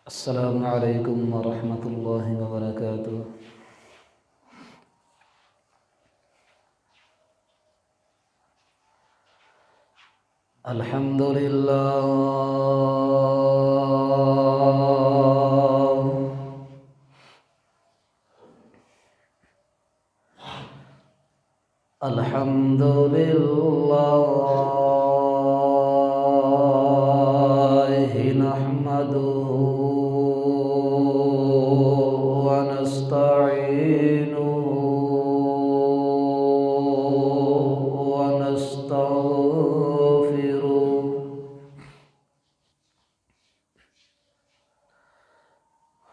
السلام عليكم ورحمة الله وبركاته. الحمد لله. الحمد لله نحمده ونستعينه ونستغفره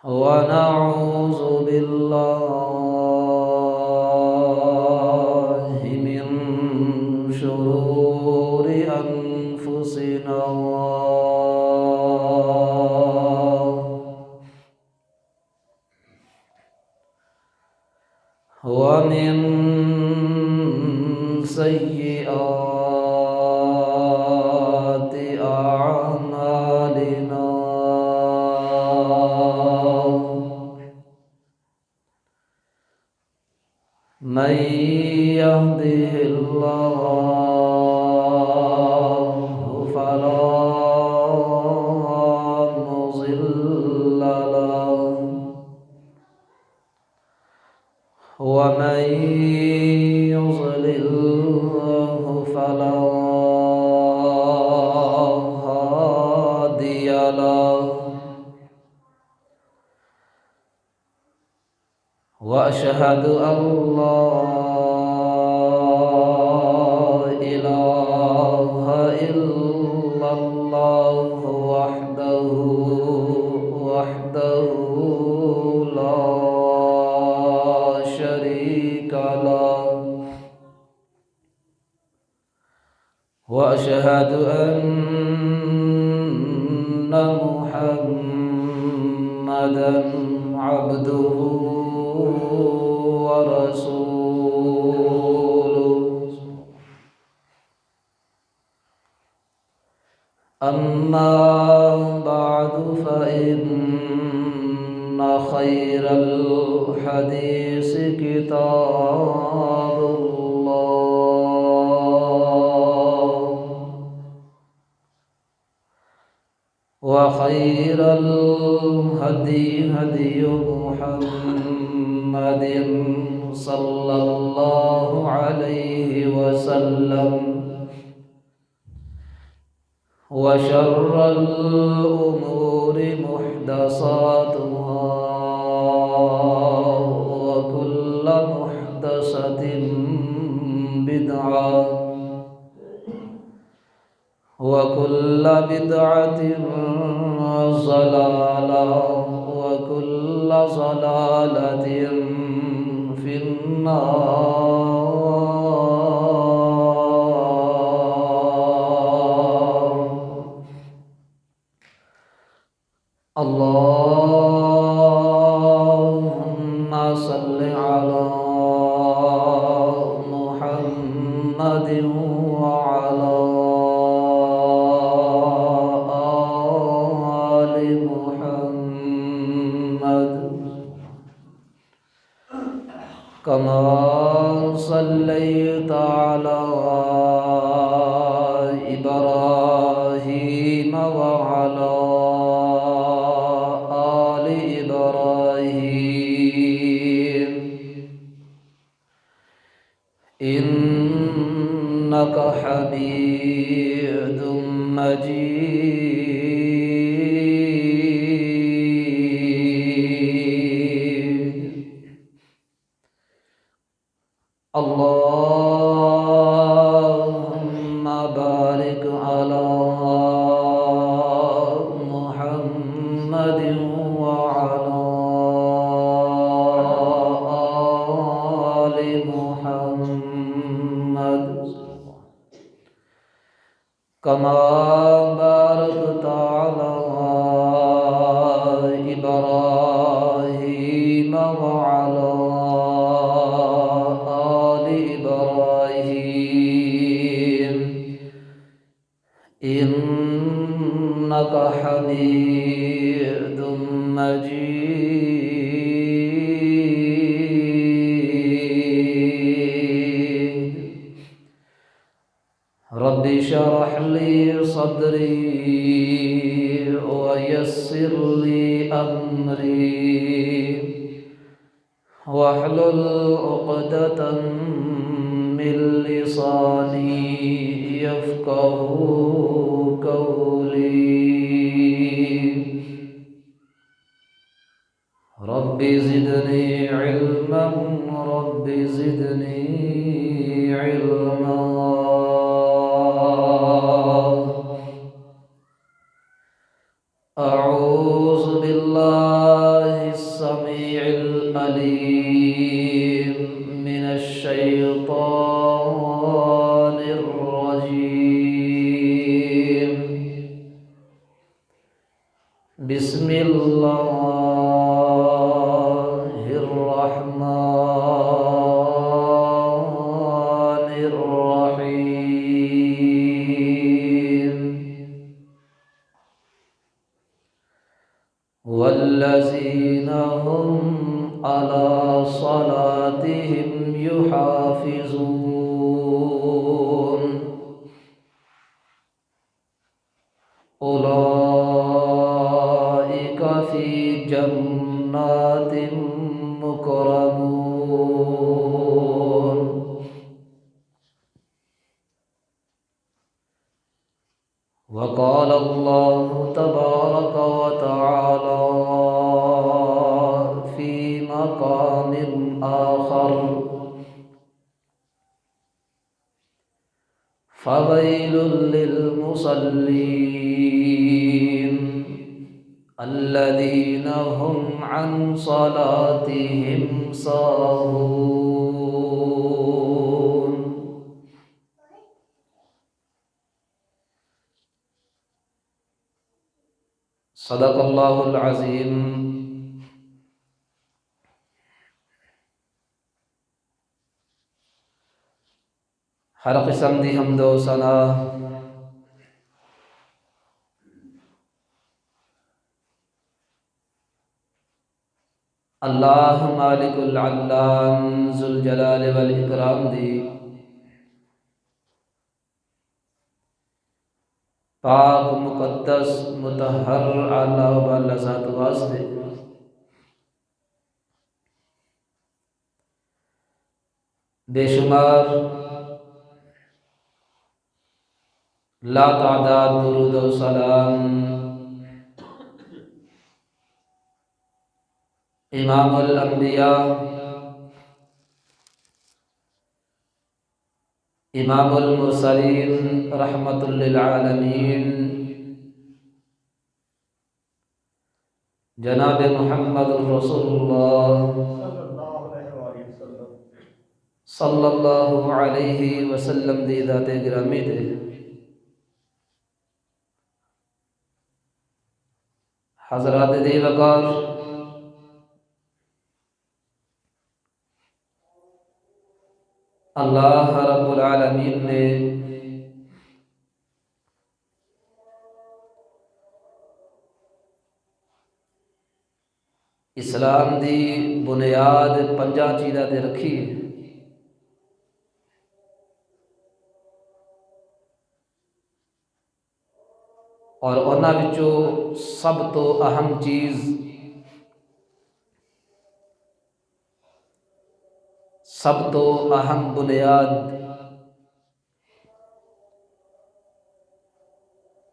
ونعوذ بالله من شرور أنفسنا ومن سيئات أعمالنا. من يهده الله فلا مضل له ومن يضلله فلا هادي له وأشهد أن لا إله إلا الله وحده لا شريك له وأشهد أن محمدًا عبده ورسوله. أما بعد فإن خير الحديث كتاب الله وخير الهدي هدي محمد صلى الله عليه وسلم وشر الأمور محدثاتها وكل محدثة بدعة وكل بدعة ضلالة وكل ضلالة في النار. اللهم صل على محمد وعلى آل محمد كما صليت على إبراهيم وعلى آل إبراهيم إنك حميد مجيد. اللهم بارك على محمد وعلى آل محمد كما باركت على إبراهيم وعلى آل إبراهيم إنك حميد اشرح لي صدري ويسر لي أمري واحلل عقدة من لساني يفقه قولي رب زدني علما رب زدني علما أعوذ بالله السميع العليم من الشيطان الرجيم بسم الله الرحمن الرحيم والذين هم على صلاتهم يحافظون أولئك في جنات مكرمون وقال الله تبارك وتعالى في مقام آخر فويل للمصلين الذين هم عن صلاتهم ساهون صدق اللہ العظیم۔ ہر قسم دی حمد و ثنا اللہ مالک العلام ذوالجلال والاکرام دی پاک مقدس مطہر اعلیٰ و بالا ذات واسطے بے شمار لا تعداد درود و سلام امام الانبیاء امام المرسلین رحمت للعالمین جناب محمد رسول اللہ صلی اللہ علیہ وسلم دی ذات گرامی دے حضرات دی وقار اللہ رب العالمین نے اسلام دی بنیاد پنجاں چیزاں تے رکھی اور انہاں وچوں سب تو اہم چیز سب تو اہم بنیاد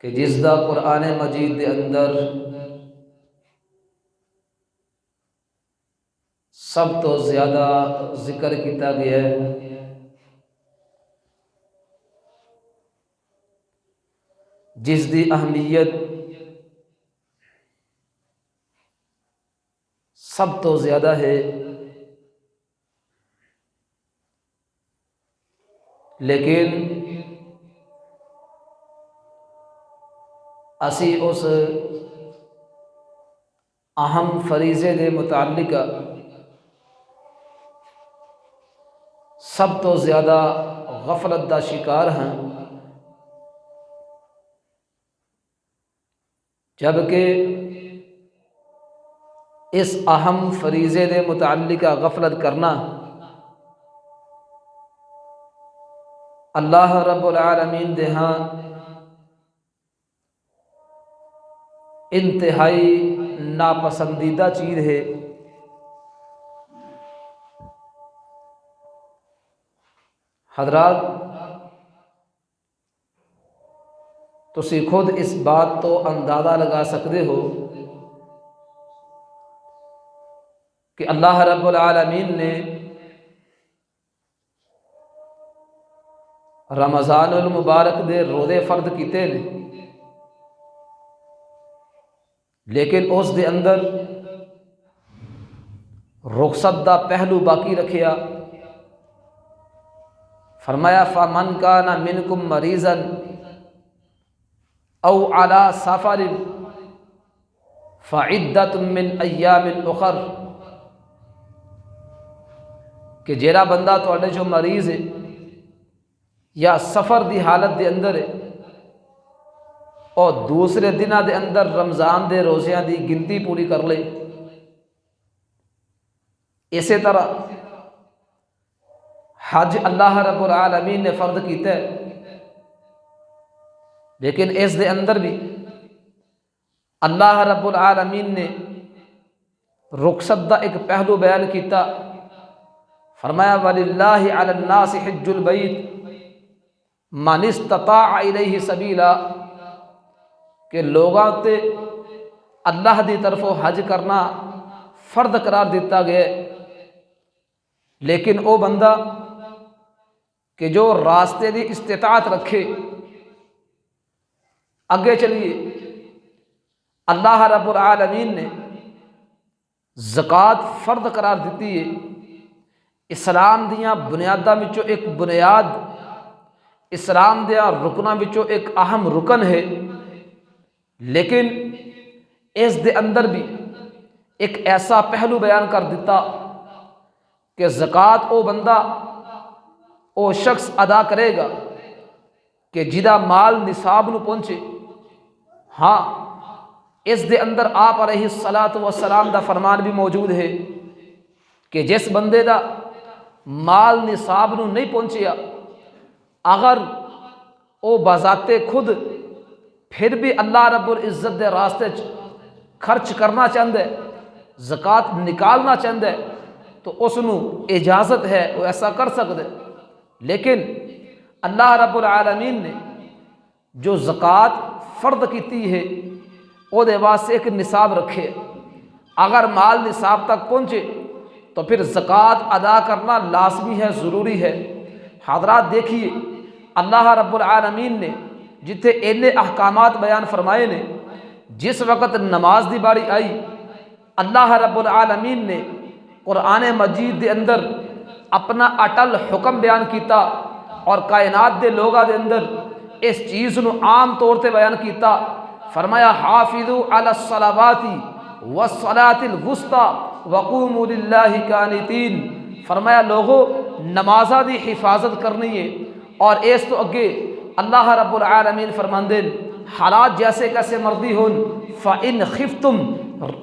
کہ جس دا قرآن مجید دے اندر سب تو زیادہ ذکر کیتا گیا ہے جس دی اہمیت سب تو زیادہ ہے لیکن اسی اس اہم فریضے دے متعلق سب تو زیادہ غفلت دا شکار ہیں، جبکہ اس اہم فریضے دے متعلق غفلت کرنا اللہ رب العالمین دے ہاں انتہائی ناپسندیدہ چیز ہے۔ حضرات تسی خود اس بات تو اندازہ لگا سکتے ہو کہ اللہ رب العالمین نے رمضان المبارک دے روزے فرض کیتے نے، لیکن اس دے اندر رخصت دا پہلو باقی رکھیا۔ فرمایا فَمَنْ كَانَ مِنْكُمْ مَرِيضًا أَوْ عَلَى سَفَرٍ فَعِدَّةٌ مِّنْ أَيَّامٍ أُخَرَ، کہ جیڑا بندہ تواڈے جو مریض ہے یا سفر دی حالت دے اندر ہے اور دوسرے دنہ دے اندر رمضان دے روزیاں دی گنتی پوری کر لے۔ اسی طرح حج اللہ رب العالمین نے فرض کیتا ہے، لیکن اس دے اندر بھی اللہ رب العالمین نے رخصت دا ایک پہلو بیان کیتا۔ فرمایا وَلِلَّهِ عَلَى النَّاسِ حِجُّ الْبَيْتِ مَنِ اسْتَطَاعَ إِلَيْهِ سَبِيلًا، کہ لوگاں تے اللہ دی طرفوں حج کرنا فرض قرار دیتا گیا، لیکن او بندہ کہ جو راستے دی استطاعت رکھے۔ اگے چلیے، اللہ رب العالمین نے زکوٰۃ فرض قرار دیتی ہے۔ اسلام دیاں بنیاداں وچوں ایک بنیاد، اسلام دیاں رکناں وچوں ایک اہم رکن ہے، لیکن اس دے اندر بھی ایک ایسا پہلو بیان کر دیتا کہ زکوٰۃ او بندہ او شخص ادا کرے گا کہ جدا مال نصاب نو پہنچے۔ ہاں، اس دے اندر آپ علیہ السلام دا فرمان بھی موجود ہے کہ جس بندے دا مال نصاب نو نہیں پہنچیا، اگر او بذات خود پھر بھی اللہ رب العزت دے راستے خرچ کرنا چاہتا ہے، زکوٰۃ نکالنا چاہتا ہے، تو اس نو اجازت ہے، وہ ایسا کر سکتا ہے۔ لیکن اللہ رب العالمین نے جو زکوٰۃ فرض کیتی ہے او دے واسطے ایک نصاب رکھے، اگر مال نصاب تک پہنچے تو پھر زکوٰۃ ادا کرنا لازمی ہے، ضروری ہے۔ حضرات دیکھیے، اللہ رب العالمین نے جتھے اینے احکامات بیان فرمائے نے، جس وقت نماز دی باری آئی، اللہ رب العالمین نے قرآن مجید دے اندر اپنا اٹل حکم بیان کیتا اور کائنات دے لوگاں دے اندر اس چیز نو عام طور تے بیان کیتا۔ فرمایا حافظوا علی الصلوات والصلاۃ الوسطی وقوموا للہ قانتین، فرمایا لوگو نمازاں دی حفاظت کرنی ہے۔ اور اس تو اگے اللہ رب العالمین فرماندے حالات جیسے کیسے مرضی ہون، فَإِنْ خِفْتُمْ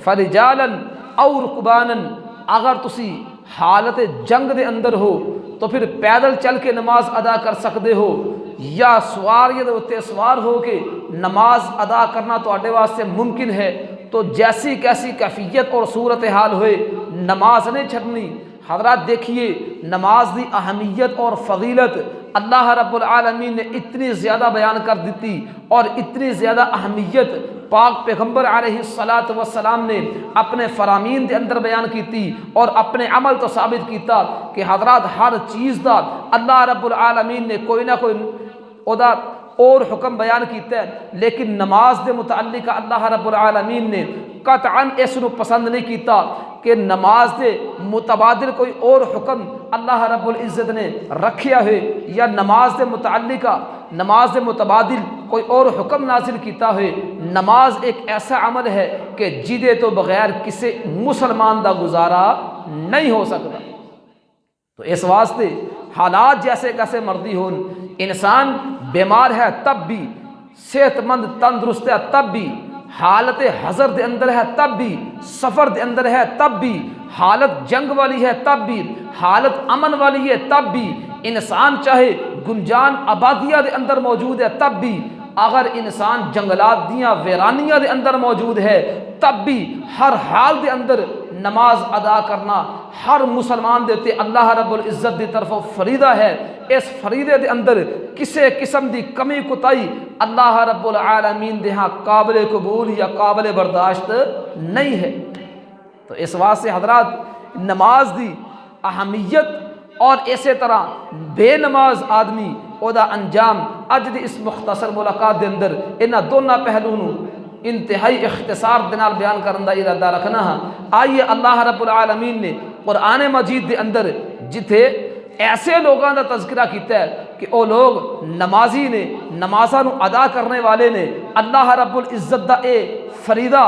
فَرِجَالًا أَوْ رُكْبَانًا، اگر تسی حالت جنگ دے اندر ہو تو پھر پیدل چل کے نماز ادا کر سکتے ہو، یا سواریے دے اتے سوار ہو کے نماز ادا کرنا تو آڈے واسطے ممکن ہے، تو جیسی کیسی کیفیت اور صورتحال ہوئے نماز نہیں چھڑنی۔ حضرات دیکھیے، نماز دی اہمیت اور فضیلت اللہ رب العالمین نے اتنی زیادہ بیان کر دیتی، اور اتنی زیادہ اہمیت پاک پیغمبر علیہ السلام نے اپنے فرامین دے اندر بیان کیتی اور اپنے عمل تو ثابت کیتا کہ حضرات ہر چیز دا اللہ رب العالمین نے کوئی نہ کوئی ادا اور حکم بیان کیتا ہے، لیکن نماز دے متعلق اللہ رب العالمین نے قطعاً اس نو پسند نہیں کیتا کہ نماز دے متبادل کوئی اور حکم اللہ رب العزت نے رکھیا ہے، یا نماز دے متعلقہ نماز دے متبادل کوئی اور حکم نازل کیتا ہے۔ نماز ایک ایسا عمل ہے کہ جدے تو بغیر کسی مسلمان دا گزارا نہیں ہو سکتا۔ تو اس واسطے حالات جیسے کیسے مرضی ہون، انسان بیمار ہے تب بھی، صحت مند تندرست ہے تب بھی، حالت حضر دے اندر ہے تب بھی، سفر دے اندر ہے تب بھی، حالت جنگ والی ہے تب بھی، حالت امن والی ہے تب بھی، انسان چاہے گنجان آبادیاں دے اندر موجود ہے، تب بھی اگر انسان جنگلات دیاں ویرانیاں دے اندر موجود ہے، تب بھی ہر حال دے اندر نماز ادا کرنا ہر مسلمان دے تے اللہ رب العزت دی طرف فریضہ ہے۔ اس فریضے دے اندر کسے قسم دی کمی کوتاہی اللہ رب العالمین دے ہاں قابل قبول یا قابل برداشت نہیں ہے۔ تو اس واسطے حضرات نماز دی اہمیت اور اسی طرح بے نماز آدمی او دا انجام اج دی اس مختصر ملاقات دے اندر انہاں دونوں پہلو نو انتہائی اختصار دے نال بیان کرن دا ارادہ رکھنا ہے۔ آئیے اللہ رب العالمین نے قرآن مجید دے اندر جتھے ایسے لوگاں دا تذکرہ کیتا ہے کہ او لوگ نمازی نے، نمازاں نو ادا کرنے والے نے، اللہ رب العزت دا اے فریضہ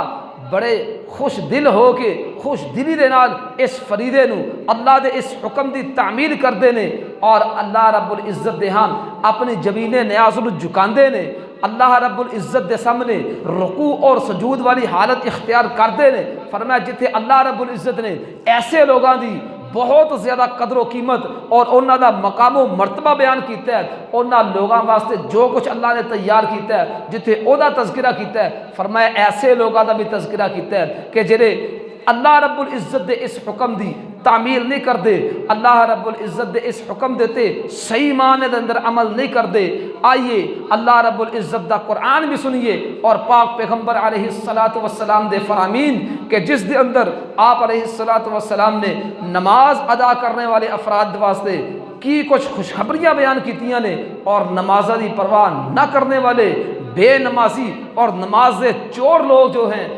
بڑے خوش دل ہو کے خوش دلی دے نال اس فریضے نو اللہ دے اس حکم دی تعمیل کردے نے اور اللہ رب العزت دے ہاں اپنی جبین نیاز نو جھکاندے نے، اللہ رب العزت دے سامنے رکوع اور سجود والی حالت اختیار کردے نے۔ فرمایا جتھے اللہ رب العزت نے ایسے لوگاں دی بہت زیادہ قدر و قیمت اور انہاں دا مقام و مرتبہ بیان کیتا ہے، انہاں لوگاں واسطے جو کچھ اللہ نے تیار کیتا ہے جتھے او دا تذکرہ کیتا ہے، فرمایا ایسے لوگاں دا بھی تذکرہ کیتا ہے کہ جڑے اللہ رب العزت دے اس حکم دی تعمیل نہیں کردے، اللہ رب العزت دے اس حکم دیتے صحیح معنی دے اندر عمل نہیں کردے۔ آئیے اللہ رب العزت دا قرآن بھی سنیے اور پاک پیغمبر علیہ السلام دے فرامین کہ جس دے اندر آپ علیہ السلام نے نماز ادا کرنے والے افراد واسطے کی کچھ خوشخبریاں بیان کیتیاں نے اور نمازہ دی پرواہ نہ کرنے والے بے نمازی اور نماز دے چور لوگ جو ہیں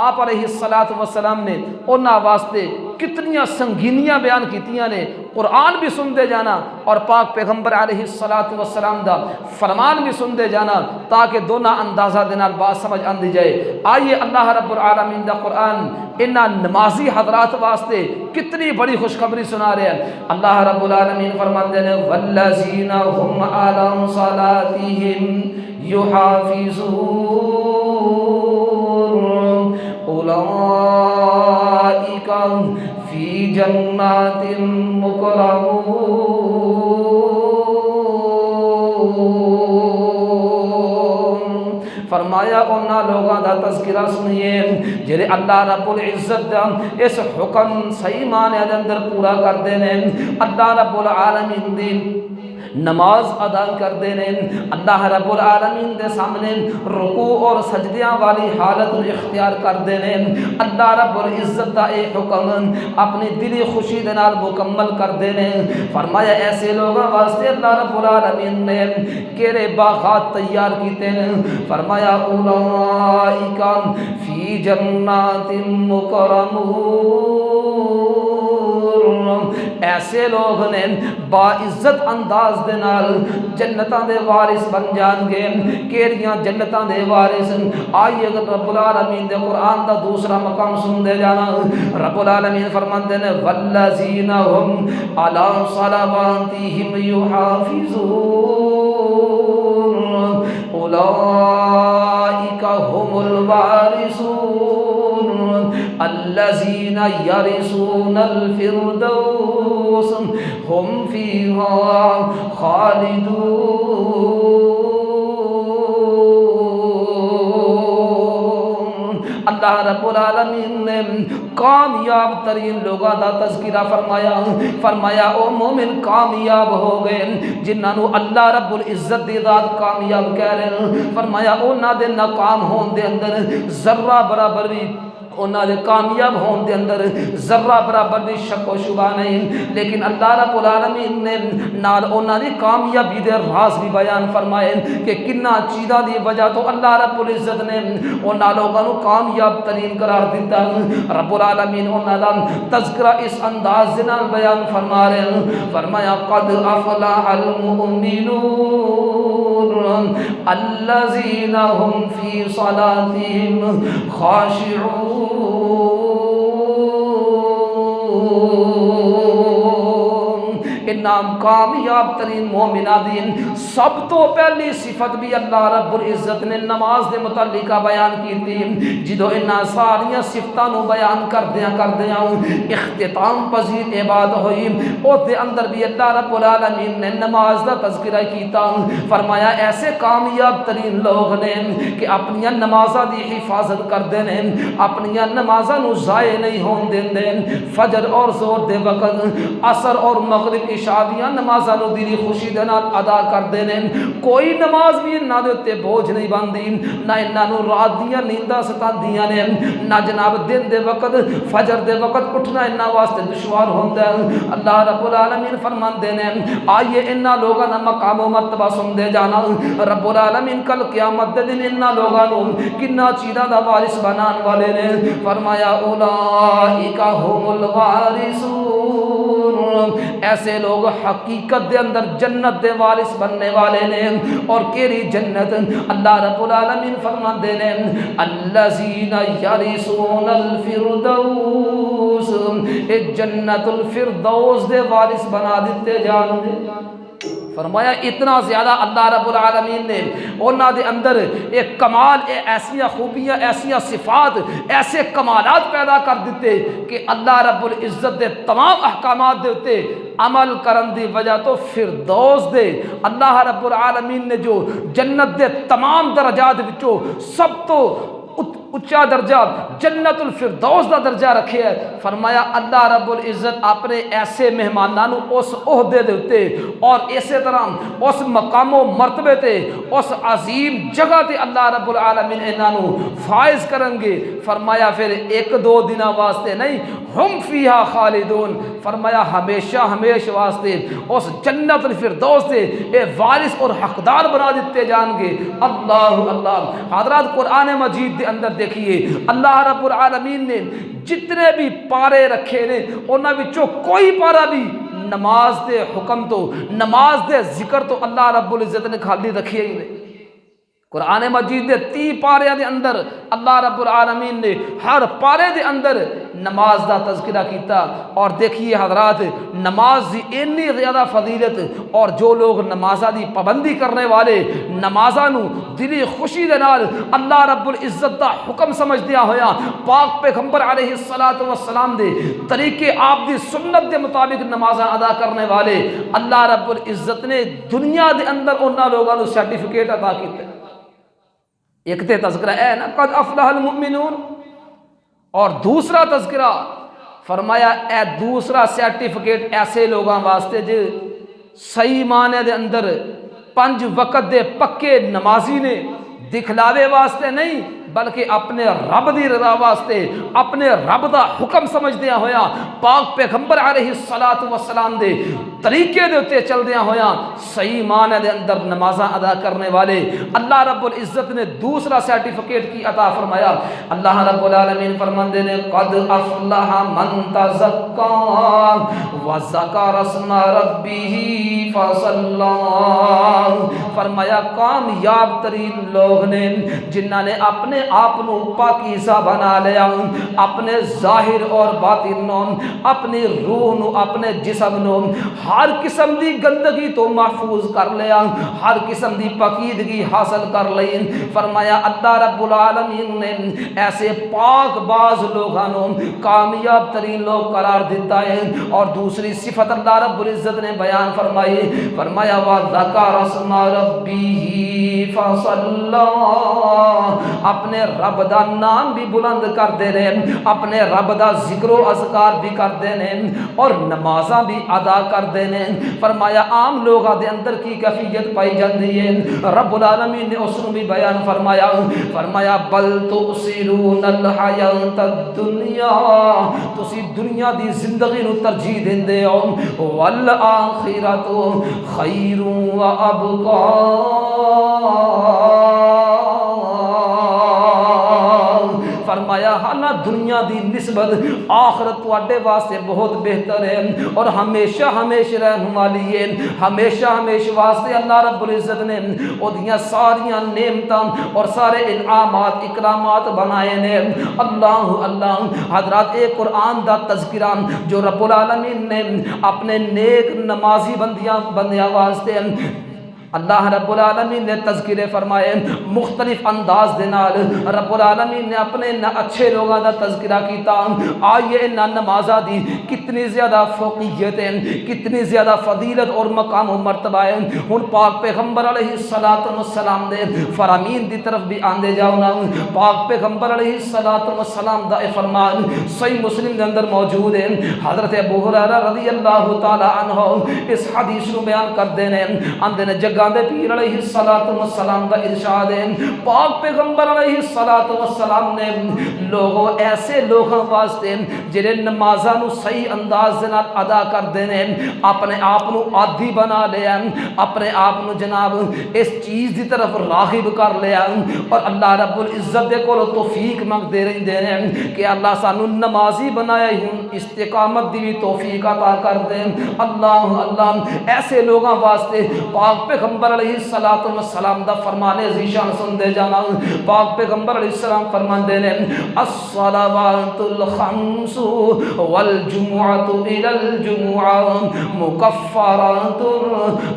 آپ علیہ السلام نے انہاں واسطے کتنیاں سنگینیاں بیان کیتیاں نے۔ قرآن بھی سن دے جانا اور پاک پیغمبر علیہ السلام دا فرمان بھی سن دے جانا تاکہ دونوں اندازہ دے نال بات سمجھ آندی جائے۔ آئیے اللہ رب العالمین دا قرآن انہاں نمازی حضرات واسطے کتنی بڑی خوشخبری سنا رہے ہیں۔ اللہ رب العالمین فرماندے نے والذین هم علی صلاتہم یحافظون اولئک فی جنات مکرمون۔ فرمایا انہاں لوگاں دا تذکرہ سنیے جڑے اللہ رب العزت دا اس حکم صحیح معنی دے اندر پورا کردے نے، اللہ رب العالمین دی نماز ادا کردے نے، اللہ رب العالمین دے سامنے رکوع اور سجدیاں والی حالت اختیار کردے نے، اللہ رب العزت دا اے حکم اپنی دلی خوشی دے نال مکمل کردے نے۔ فرمایا ایسے لوگاں واسطے اللہ رب العالمین نے کیڑے باغات تیار کیتے ہیں، فرمایا اولئک فی جنات مکرمون، ایسے لوگ نے باعزت انداز دے نال جنتاں دے وارث بن جان گے۔ کیڑیاں جنتاں دے وارث؟ آئیے رب العالمین دے قرآن دا دوسرا مقام سن دے جانا۔ رب العالمین فرماندے نے والذین هم علی صلواتہم یحافظون اولئک هم الوارثون الذین یرثون الفردوس هم فیہا خالدون۔ اللہ رب العالمین نے کامیاب ترین لوگاں دا تذکرہ فرمایا او مومن کامیاب ہو گئے جنہاں اللہ رب العزت دی ذات کامیاب کہہ رہے ہیں۔ فرمایا انہاں دے ناکام ہون دے اندر ذرہ برابر بھی انہاں دے کامیاب ہون دے اندر ذرہ برابر بھی شک و شبہ نہیں، لیکن اللہ رب العالمین نے نال انہاں دی کامیابی دے راز بھی بیان فرمائے کہ کنہ چیزاں دی وجہ تو اللہ رب العزت نے انہاں لوگاں نو کامیاب ترین قرار دیتا۔ رب العالمین انہاں دا تذکرہ اس انداز نال بیان فرما رہے ہیں۔ فرمایا قد افلح المؤمنون الذین هم فی صلاتہم خاشعون۔ انہاں کامیاب ترین مومنہ دی سب تو پہلی صفت بھی اللہ رب العزت نے نماز دے متعلقہ بیان کی تھی جدو انہاں ساریاں صفتاں نو بیان کردیاں اختتام پذیر عبادت ہوئی او دے اندر بھی اللہ رب العالمین نے نماز دا تذکرہ کیتا فرمایا ایسے کامیاب ترین لوگ نے کہ اپنی نمازاں دی حفاظت کردے نے اپنی نمازاں نو ضائع نہیں ہون دیندے فجر اور ظہر دے وقت عصر اور مغرب عشاء دیاں نمازاں نو دلی خوشی دے نال ادا کردے نے کوئی نماز بھی انہاں دے تے بوجھ نہیں بندی نہ انہاں نو رات دیاں نینداں ستاندیاں نے نہ جناب دن دے وقت فجر دے وقت اٹھنا انہاں واسطے دشوار ہوندا ہے اللہ رب العالمین فرماندے نے آئیے انہاں لوگاں دا مقام و مرتبہ سن دے جانا رب العالمین کل قیامت دے دن انہاں لوگاں نو کنا چیزاں دا وارث بنان والے نے فرمایا اولئک هم الوارثون ایسے لوگ حقیقت دے اندر جنت دے وارث بننے والے نے اور کیری جنت اللہ رب العالمین فرماندے نے الذین یرثون الفردوس اے جنت الفردوس دے وارث بنا دیتے جان گے فرمایا اتنا زیادہ اللہ رب العالمین نے انہاں دے اندر ایک کمال ایسیاں خوبیاں ایسیاں صفات ایسے کمالات پیدا کر دیتے کہ اللہ رب العزت دے تمام احکامات دے ہوتے عمل کرن دی وجہ تو فردوس دے اللہ رب العالمین نے جو جنت دے تمام درجات وچوں سب تو اچھا درجہ جنت الفردوس دا درجہ رکھے ہے فرمایا اللہ رب العزت اپنے ایسے مہمانوں اس عہدے دیتے اور اسی طرح اس مقام و مرتبے تے اس عظیم جگہ تے اللہ رب العالمین انہوں فائز کریں گے فرمایا پھر ایک دو دن واسطے نہیں ہم فیہا خالدون فرمایا ہمیشہ ہمیشہ واسطے اس جنت الفردوس تے اے وارث اور حقدار بنا دیتے جان گے اللہ اللہ حضرات قرآن مجید دے اندر دیکھیے اللہ رب العالمین نے جتنے بھی پارے رکھے نے انہاں وچوں کوئی پارا بھی نماز دے حکم تو نماز دے ذکر تو اللہ رب العزت نے خالی رکھے ہی نہیں قرآن مجید دے 30 پارے دے اندر اللہ رب العالمین نے ہر پارے دے اندر نماز دا تذکرہ کیتا اور دیکھیے حضرات نماز دی اتنی زیادہ فضیلت اور جو لوگ نمازاں دی پابندی کرنے والے نمازاں نو دلی خوشی دے نال اللہ رب العزت دا حکم سمجھدیا ہویا پاک پیغمبر علیہ الصلوۃ والسلام دے طریقے آپ دی سنت دے مطابق نمازاں ادا کرنے والے اللہ رب العزت نے دنیا دے اندر انہاں لوگاں نو سرٹیفکیٹ عطا کیتے ایک تے تذکرہ ہے نا قد افلح المؤمنون اور دوسرا تذکرہ فرمایا اے دوسرا سرٹیفکیٹ ایسے لوگاں واسطے جو صحیح معنی دے اندر 5 وقت دے پکے نمازی نے دکھلاوے واسطے نہیں بلکہ اپنے رب دی رضا واسطے اپنے رب دا حکم سمجھدیا ہویا پاک پیغمبر علیہ الصلوۃ والسلام دے طریقے دے تے چلدیا ہویا صحیح معنی دے اندر نمازاں ادا کرنے والے اللہ رب العزت نے دوسرا سرٹیفکیٹ کی عطا فرمایا اللہ رب العالمین فرماندے نے قد افلح من تزکا وذکر اسم ربہ فصلی فرمایا کامیاب ترین لوگ نے جنہاں نے اپنے آپ نو پاکیزہ بنا لیا اپنے ظاہر اور باطن نو اپنی روح نو اپنے جسم نو ہر قسم دی گندگی تو محفوظ کر لیا ہر قسم دی پاکیزگی حاصل کر لی فرمایا اللہ رب العالمین نے ایسے پاک باز لوگوں کامیاب ترین لوگ قرار دیتا ہے اور دوسری صفت اللہ رب العزت نے بیان فرمائی فرمایا وَذَكَرَ اسْمَ رَبِّهِ فَصَلَّى اپنے رب دا نام بھی بلند کر دے رہے اپنے رب دا ذکر و اذکار بھی کر دے نے اور نمازاں بھی ادا کر دے نے فرمایا عام لوگاں دے اندر کی کیفیت پائی جاندی ہے رب العالمین نے اس کو بھی بیان فرمایا فرمایا بل تؤثرون الحیات الدنیا تسی دنیا دی زندگی نو ترجیح دیندے ہو والآخرۃ خیر و ابقا فرمایا فرمایا ہاں دنیا دی نسبت آخرت تواڈے واسطے بہت بہتر ہے اور ہمیشہ ہمیشہ رہن والی ہے۔ ہمیشہ ہمیشہ واسطے اللہ رب العزت نے اودیاں ساریاں نعمتاں اور سارے انعامات اکرامات بنائے نے۔ اللہ اللہ حضرات ایک قرآن دا تذکرہ جو رب العالمین نے اپنے نیک نمازی بندیاں واسطے اللہ رب العالمین نے تذکرے فرمائے مختلف انداز دے نال رب العالمین نے اپنے اچھے لوگوں دا تذکرہ کیتا۔ آئیے ان نمازاں دی کتنی زیادہ فوقیت ہے، کتنی زیادہ فضیلت اور مقام و مرتبہ ہے۔ ہن پاک پیغمبر علیہ الصلوۃ والسلام دے فرامین دی طرف بھی آندے جاؤ نا۔ پاک پیغمبر علیہ الصلوۃ والسلام دا فرمان صحیح مسلم دے اندر موجود ہے۔ حضرت ابو ہریرہ رضی اللہ تعالی عنہ اس حدیث کو بیان کردے نے، آندے نے جگہ دے پیر علیہ الصلوۃ والسلام دا ارشاد ہے پاک پیغمبر علیہ الصلوۃ والسلام نے لوگوں ایسے لوگوں واسطے جڑے نمازاں نو صحیح انداز دے نال ادا کردے نے اپنے آپ نو عادی بنا لیا، اپنے آپ نو جناب اس چیز دی طرف راغب کر لیا اور اللہ رب العزت دے کول توفیق منگدے رہندے نے کہ اللہ سانو نمازی بنایا ہوں استقامت دی بھی توفیق عطا کر دے۔ اللہ اللہ ایسے لوگوں واسطے پاک پیغمبر علیہ الصلوۃ والسلام دا فرمان ذیشان سن دے جانا۔ پاک پیغمبر علیہ السلام فرماندے نے الصلوات الخمس والجمعۃ الی الجمعہ مکفرات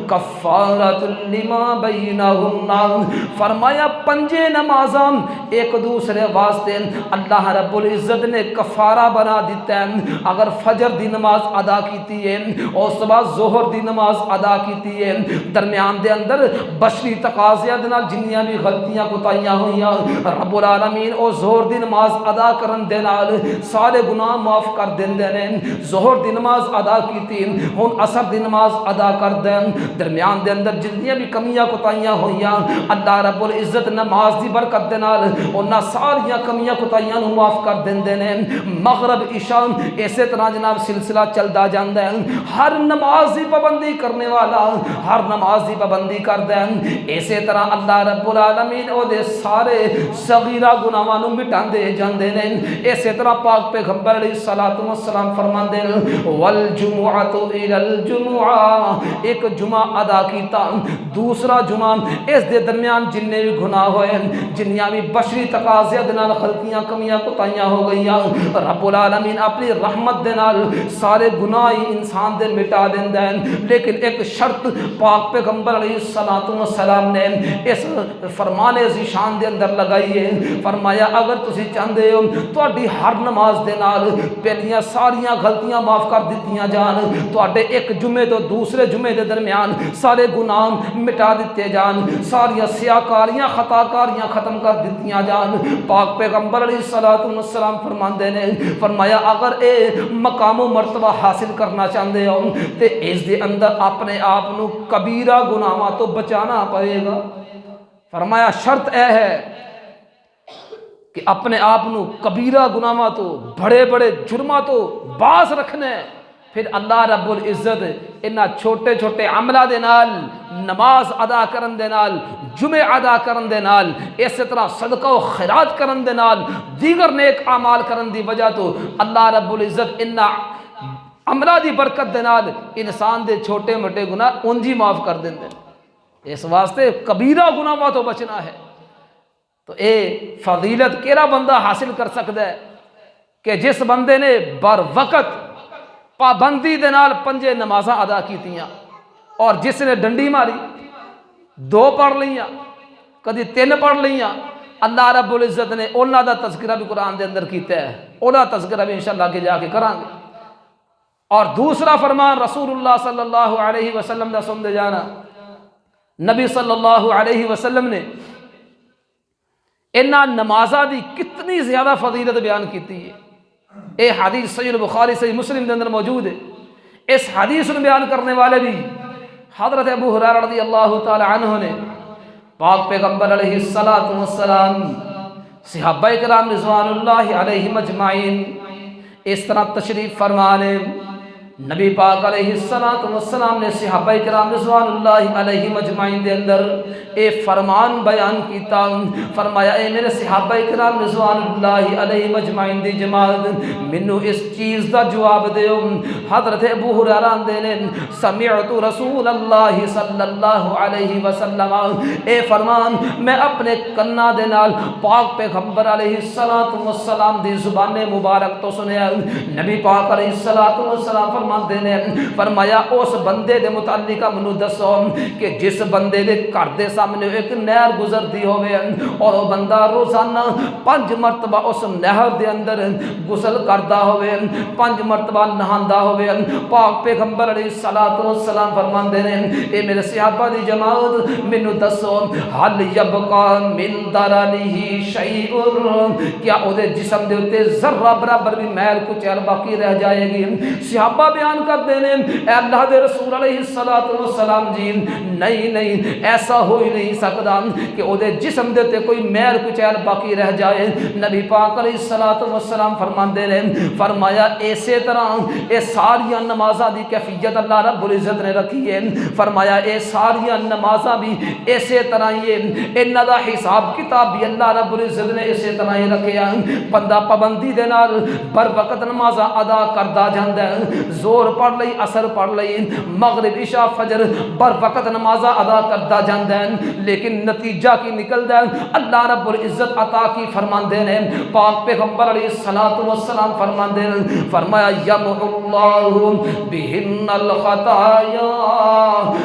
کفارۃ لما بینہن، فرمایا پنجے نمازاں ایک دوسرے واسطے اللہ رب العزت نے کفارہ بنا دیتا ہے۔ اگر فجر دی نماز ادا کیتی ہے اور اس بعد ظہر دی نماز ادا کیتی ہے، درمیان دے اندر بشری تقاضیاں دے نال جنیاں بھی غلطیاں کوتاہیاں ہوئیاں رب العالمین او ظہر دی نماز ادا کرن دے نال سارے گناہ معاف کر دیندے نے۔ ظہر دی نماز ادا کیتی ہن عصر دی نماز ادا کر دین، درمیان دے اندر جتنی بھی کمیاں کوتاہیاں ہوئیاں اللہ رب العزت نماز دی برکت دے نال انہاں ساریاں کمیاں کوتاہیاں نو معاف کر دیندے نے۔ مغرب عشاء اسی طرح جناب سلسلہ چلدا جاندا ہے، ہر نماز دی پابندی کرنے والا ہر نماز دی پابندی کر دین، اسی طرح اللہ رب العالمین او دے سارے صغیرہ گناہاں نو مٹاندے جاندے نے۔ اسی طرح پاک پیغمبر علیہ الصلوۃ والسلام فرماندے والجمعۃ الی الجمعہ، ایک جمعہ ادا کیتا دوسرا جمعہ اس دے درمیان جننے بھی گناہ ہوئے جنیاں بھی بشری تقاضیاں دے نال غلطیاں کمیاں کوتاہیاں ہو گئیاں رب العالمین اپنی رحمت دے نال سارے گناہ انسان دے مٹا دیندا ہے، لیکن ایک شرط پاک پیغمبر علیہ الصلوۃ والسلام نے اس فرمان ذیشان دے اندر لگائی ہے، فرمایا اگر تسی چاہندے ہو تہاڈی ہر نماز دے نال پہلیاں ساریاں غلطیاں معاف کر دتیاں جان، تہاڈے ایک جمعے تو دوسرے جمعے دے درمیان سارے گناہ مٹا دیتے جان، ساریاں سیاکاریاں خطاکاریاں ختم کر دتیاں جان، پاک پیغمبر علیہ الصلوۃ والسلام فرماندے نے فرمایا اگر اے مقام و مرتبہ حاصل کرنا چاہندے ہو تے اس دے اندر اپنے آپ نو کبیرہ گناہاں تو بچانا پڑے گا۔ فرمایا شرط اے ہے کہ اپنے آپ نو کبیرہ گناہاں تو بڑے بڑے جرماں تو باز رکھنے، پھر اللہ رب العزت انہاں چھوٹے چھوٹے عملہ دے نال نماز ادا کرن دے نال جمعے ادا کرن دے نال اسی طرح صدقہ و خیرات کرن دے نال دیگر نیک اعمال کرن دی وجہ تو اللہ رب العزت انہاں عملہ دی برکت دے نال انسان دے چھوٹے موٹے گناہ انجی معاف کر دیندے، اس واسطے کبیرہ گناہاں تو بچنا ہے۔ تو اے فضیلت کیڑا بندہ حاصل کر سکتا ہے کہ جس بندے نے بر وقت پابندی دے نال پنجے نمازاں ادا کیتیاں اور جس نے ڈنڈی ماری 2 پڑھ لیاں کدی 3 پڑھ لیاں، اللہ رب العزت نے انہاں دا تذکرہ بھی قرآن دے اندر کیتا ہے، انہاں تذکرہ بھی انشاءاللہ آگے جا کے کران گے۔ اور دوسرا فرمان رسول اللہ صلی اللہ علیہ وسلم دا سن دے جانا، نبی صلی اللہ علیہ وسلم نے انہاں نمازاں دی کتنی زیادہ فضیلت بیان کیتی ہے۔ اے حدیث صحیح البخاری صحیح مسلم کے اندر موجود ہے۔ اس حدیث کو بیان کرنے والے بھی حضرت ابو ہریرہ رضی اللہ تعالی عنہ نے پاک پیغمبر علیہ الصلوۃ والسلام صحابہ کرام رضوان اللہ علیہم اجمعین اس طرح تشریف فرمانے نبی پاک علیہ السلام نے صحابہ کرام رضوان اللہ علیہ مجمعین دے اندر اے فرمان بیان کیتا، فرمایا اے میرے صحابہ کرام رضوان اللہ علیہ مجمعین دی جماعت، مینوں اس چیز دا جواب دیو۔ حضرت ابو ہریرہ نے سمعت رسول اللہ صلی اللہ علیہ وسلم، اے فرمان میں اپنے کنا دے نال پاک پیغمبر علیہ السلام دی زبان مبارک تو سنیا۔ نبی پاک علیہ السلام فرمایا اس بندے دے متعلق منو دسو کہ جس بندے دے گھر دے سامنے ایک نہر گزرتی ہوئے اور وہ بندہ روزانہ 5 مرتبہ اس نہر دے اندر غسل کرتا ہوئے، 5 مرتبہ نہاندا ہوئے۔ پاک پیغمبر علیہ السلام فرماندے نے اے میرے صحابہ دی جماعت مینوں دسو حل یبقا من درنہ شیء، کیا او دے جسم دے اوتے ذرہ برابر بھی میل کچیل باقی رہ جائے گی؟ صحابہ بیان کرتے ہیں اے اللہ دے رسول علیہ السلام جی نہیں ایسا ہو ہی نہیں سکتا کہ او دے جسم دے تے کوئی میل کچیل باقی رہ جائے۔ نبی پاک علیہ السلام فرماندے نے فرمایا اسی طرح اے ساریاں نمازاں دی کیفیت اللہ رب العزت نے رکھی ہے، فرمایا اے ساریاں نمازاں بھی اسی طرح یہ انہاں دا حساب کتاب بھی اللہ رب العزت نے اسی طرح ہی رکھیا۔ بندہ پابندی دے نال بر وقت نمازاں ادا کردا جاندا ہے، زور پڑھ لئی، عصر پڑھ لئی، مغرب عشاء فجر بر وقت نمازاں ادا کردا جاندا ہے، لیکن نتیجہ کی نکلدا ہے اللہ رب العزت عطا کی فرماندے نے۔ پاک پیغمبر علیہ السلام فرماندے نے فرمایا یمحو اللہ بہن الخطایا،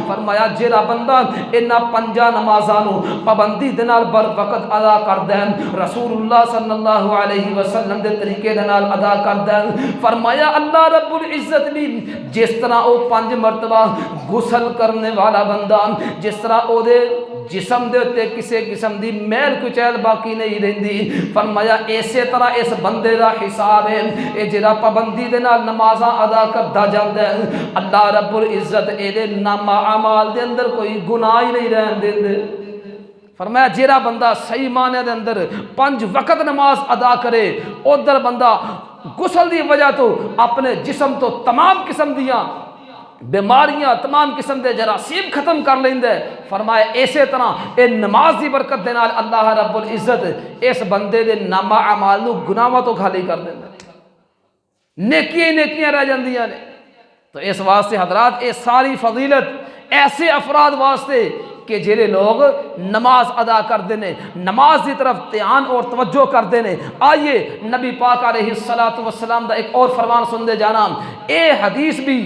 فرمایا جڑا بندہ انہاں 5 نمازاں نو پابندی دے نال بر وقت ادا کردا ہے، رسول اللہ صلی اللہ علیہ وسلم دے طریقے دے نال ادا کردا ہے، فرمایا اللہ رب العزت بھی جس طرح او 5 مرتبہ غسل کرنے والا بندہ جس طرح او دے جسم دے تے کسے قسم دی میل کچیل باقی نہیں رہندی، فرمایا اسی طرح اس بندے دا حساب ہے اے جڑا پابندی دے نال نمازاں ادا کردا جاندا ہے، اللہ رب العزت اے دے نامہ اعمال دے اندر کوئی گناہ ہی نہیں رہن دیندے۔ فرمایا جیڑا بندہ صحیح معنی دے اندر 5 وقت نماز ادا کرے، ادھر بندہ غسل دی وجہ تو اپنے جسم تو تمام قسم دیاں بیماریاں، تمام قسم دے جراثیم ختم کر لیندے۔ فرمایا اسی طرح اے نماز دی برکت دے نال اللہ رب العزت اس بندے دے نامہ اعمال نو گناہاں تو خالی کر دیندا، نیکیاں رہ جاندیاں نے۔ تو اس واسطے حضرات اے ساری فضیلت ایسے افراد واسطے کہ جڑے لوگ نماز ادا کرتے ہیں، نماز کی طرف دھیان اور توجہ کرتے ہیں۔ آئیے نبی پاک علیہ السلام دا ایک اور فرمان سن دے جانا۔ اے حدیث بھی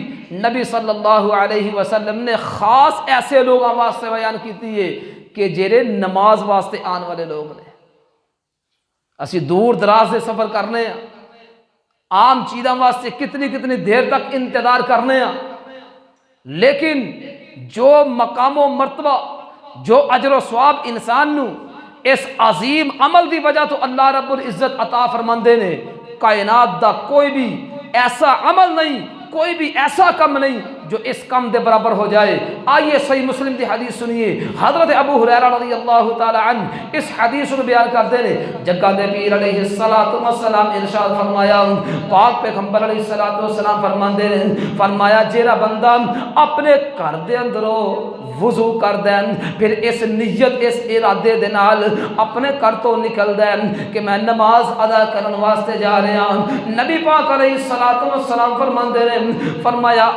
نبی صلی اللہ علیہ وسلم نے خاص ایسے لوگوں واسطے بیان کیتی ہے کہ جڑے نماز واسطے آن والے لوگ نے۔ اسی دور دراز سے سفر کرنے ہیں، عام چیزاں واسطے کتنی دیر تک انتظار کرنے ہیں، لیکن جو مقام و مرتبہ، جو اجر و ثواب انسان نو اس عظیم عمل دی وجہ تو اللہ رب العزت عطا فرماندے نے، کائنات دا کوئی بھی ایسا عمل نہیں، کوئی بھی ایسا کم نہیں جو اس کم دے برابر ہو جائے۔ آئیے صحیح مسلم دی حدیث سنیے، حضرت ابو ہریرہ رضی اللہ تعالی عنہ اس حدیث کو بیان کرتے ہیں۔ جگہ دے پیر علیہ السلام ارشاد فرمایا، پاک پیغمبر علیہ السلام فرماندے ہیں، فرمایا جیڑا بندہ اپنے گھر دے اندروں وضو کر دین، پھر اس نیت اس ارادے دے نال اپنے گھر تو نکل دین کہ میں نماز ادا کرن واسطے جا رہا ہوں، نبی پاک علیہ السلام فرماندے ہیں، فرمایا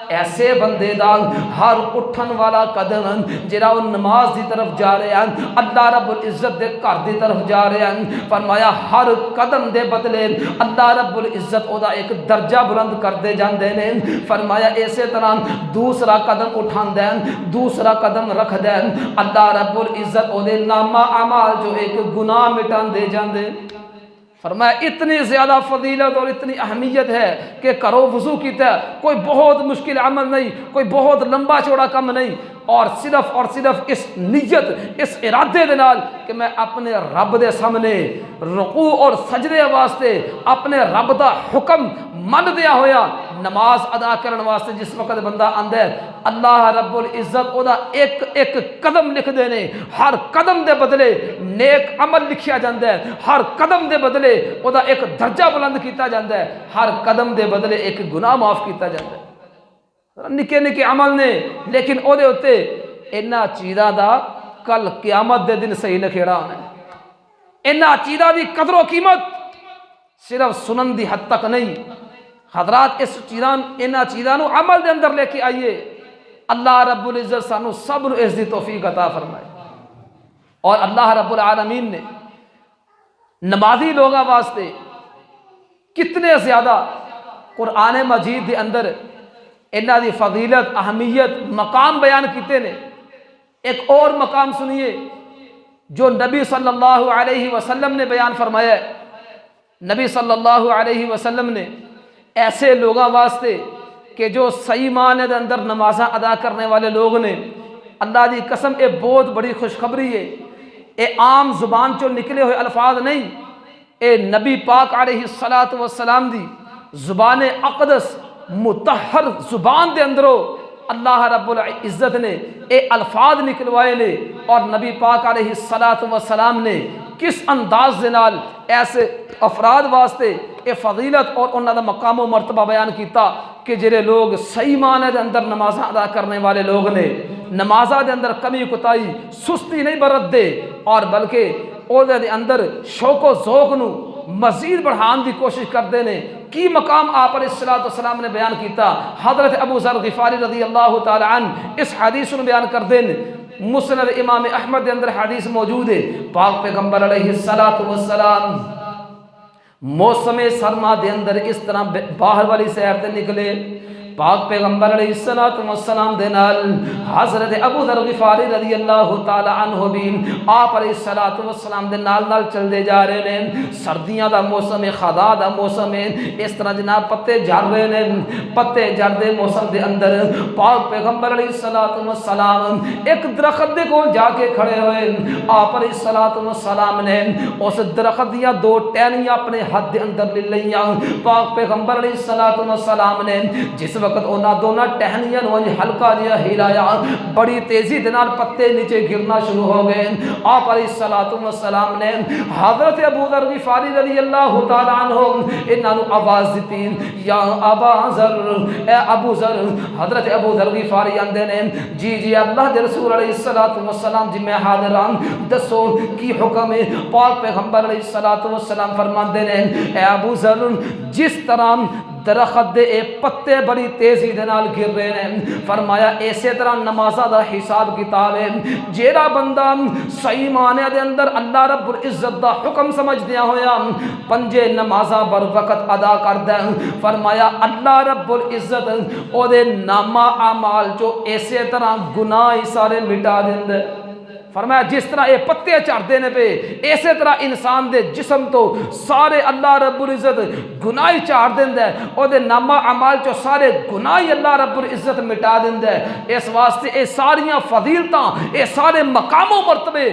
ایسے بندے دا ہر اٹھن والا قدم جڑا وہ نماز دی طرف جا رہے ہیں، اللہ رب العزت دے گھر دی طرف جا رہے ہیں، فرمایا ہر قدم دے بدلے اللہ رب العزت او دا ایک درجہ بلند کر دے جاندے نے۔ فرمایا اسی طرح دوسرا قدم اٹھان دین، دوسرا قدم رکھ دین، اللہ رب العزت او دے نامہ اعمال جو ایک گناہ مٹان دے جاندے۔ فرمایا اتنی زیادہ فضیلت اور اتنی اہمیت ہے کہ کرو وضو کیتا ہے، کوئی بہت مشکل عمل نہیں، کوئی بہت لمبا چوڑا کم نہیں، اور صرف اس نیت اس ارادے دے نال کہ میں اپنے رب دے سامنے رکوع اور سجدے واسطے اپنے رب دا حکم من دیا ہویا نماز ادا کرن واسطے جس وقت بندہ آندا ہے اللہ رب العزت او دا ایک ایک قدم لکھ دینے، ہر قدم دے بدلے نیک عمل لکھیا جاندا ہے، ہر قدم دے بدلے او دا ایک درجہ بلند کیتا جاندا ہے، ہر قدم دے بدلے ایک گناہ معاف کیتا جاندا ہے۔ نکے نکے عمل نے لیکن او دے اوتے انہاں چیزاں دا کل قیامت دے دن صحیح نکھیڑا ہونا ہے۔ انہاں چیزاں دی قدر و قیمت صرف سنن دی حد تک نہیں، حضرات اس انہاں چیزاں نو عمل دے اندر لے کے آئیے، اللہ رب العزت سانو سب نو اس دی توفیق عطا فرمائے۔ اور اللہ رب العالمین نے نمازی لوگاں واسطے کتنے زیادہ قرآن مجید دے اندر انہاں دی فضیلت، اہمیت، مقام بیان کیتے نے۔ ایک اور مقام سنیے جو نبی صلی اللہ علیہ وسلم نے بیان فرمایا ہے۔ نبی صلی اللہ علیہ وسلم نے ایسے لوگاں واسطے کہ جو صحیح معنی دے اندر نمازاں ادا کرنے والے لوگ نے، اللہ دی قسم اے بہت بڑی خوشخبری ہے، اے عام زبان چوں نکلے ہوئے الفاظ نہیں، اے نبی پاک علیہ السلام دی زبان اقدس مطہر زبان دے اندروں اللہ رب العزت نے اے الفاظ نکلوائے نے، اور نبی پاک علیہ السلام نے کس انداز دے نال ایسے افراد واسطے اے فضیلت اور انہاں دا مقام و مرتبہ بیان کیتا کہ جڑے لوگ صحیح معنی دے اندر نماز ادا کرنے والے لوگ نے، نمازاں دے اندر کمی کوتاہی سستی نہیں برت دے، اور بلکہ او دے اندر شوق و ذوق نو مزید بڑھان دی کوشش کرتے ہیں۔ کی مقام آپ علیہ السلام نے بیان کیتا، حضرت ابو ذر غفاری رضی اللہ تعالی عنہ اس حدیث نو بیان کر دین۔ مسند امام احمد دے اندر حدیث موجود ہے، پاک پیغمبر علیہ السلام موسم سرما دے اندر اس طرح باہر والی سیر تے نکلے، پاک پیغمبر علیہ السلام دے نال حضرت ابو ذر غفاری رضی اللہ تعالی عنہ بھی آپ علیہ السلام دے نال چل دے جا رہے ہیں۔ سردیاں دا موسم ہے، خزاں دا موسم ہے، اس طرح جناب پتے جھڑ رہے ہیں، پتے جھڑ دے موسم دے اندر پاک پیغمبر علیہ السلام ایک درخت دے کول جا کے کھڑے ہوئے۔ آپ علیہ السلام نے اس درخت دیاں دو ٹہنیاں اپنے ہاتھ دے اندر لے لئیاں۔ پاک پیغمبر علیہ السلام نے جس وقت انہاں دونوں ٹہنیاں نو ہلکا جہا ہلایا، بڑی تیزی دے نال پتے نیچے گرنا شروع ہو گئے۔ آپ علیہ السلام نے حضرت ابو ذر غفاری رضی اللہ تعالی عنہ انہاں نو آواز دتی، یا ابا ذر، اے ابو ذر۔ حضرت ابو ذر غفاری آندے نے جی اللہ دے رسول علیہ السلام جی میں حاضر ہاں، دسو کی حکم ہے؟ پاک پیغمبر علیہ السلام فرماندے نے اے ابو ذر، جس طرح درخت دے اے پتے بڑی تیزی دے نال گر رہے ہیں، فرمایا اسی طرح نمازاں دا حساب کتاب ہے۔ جیڑا بندہ صحیح معنی دے اندر اللہ رب العزت دا حکم سمجھدیا ہویا پنجے نمازاں بر وقت ادا کردا ہے، فرمایا اللہ رب العزت او دے نامہ اعمال جو اسی طرح گناہ سارے مٹا دیندا ہے۔ فرمایا جس طرح یہ پتے چڑھتے نے پہ اسی طرح انسان دے جسم تو سارے اللہ رب العزت گناہی چاڑ دیندا ہے، او دے نامہ اعمال چو سارے گناہی اللہ رب العزت مٹا دیندا ہے۔ اس واسطے اے ساریاں فضیلتاں، اے سارے مقام و مرتبے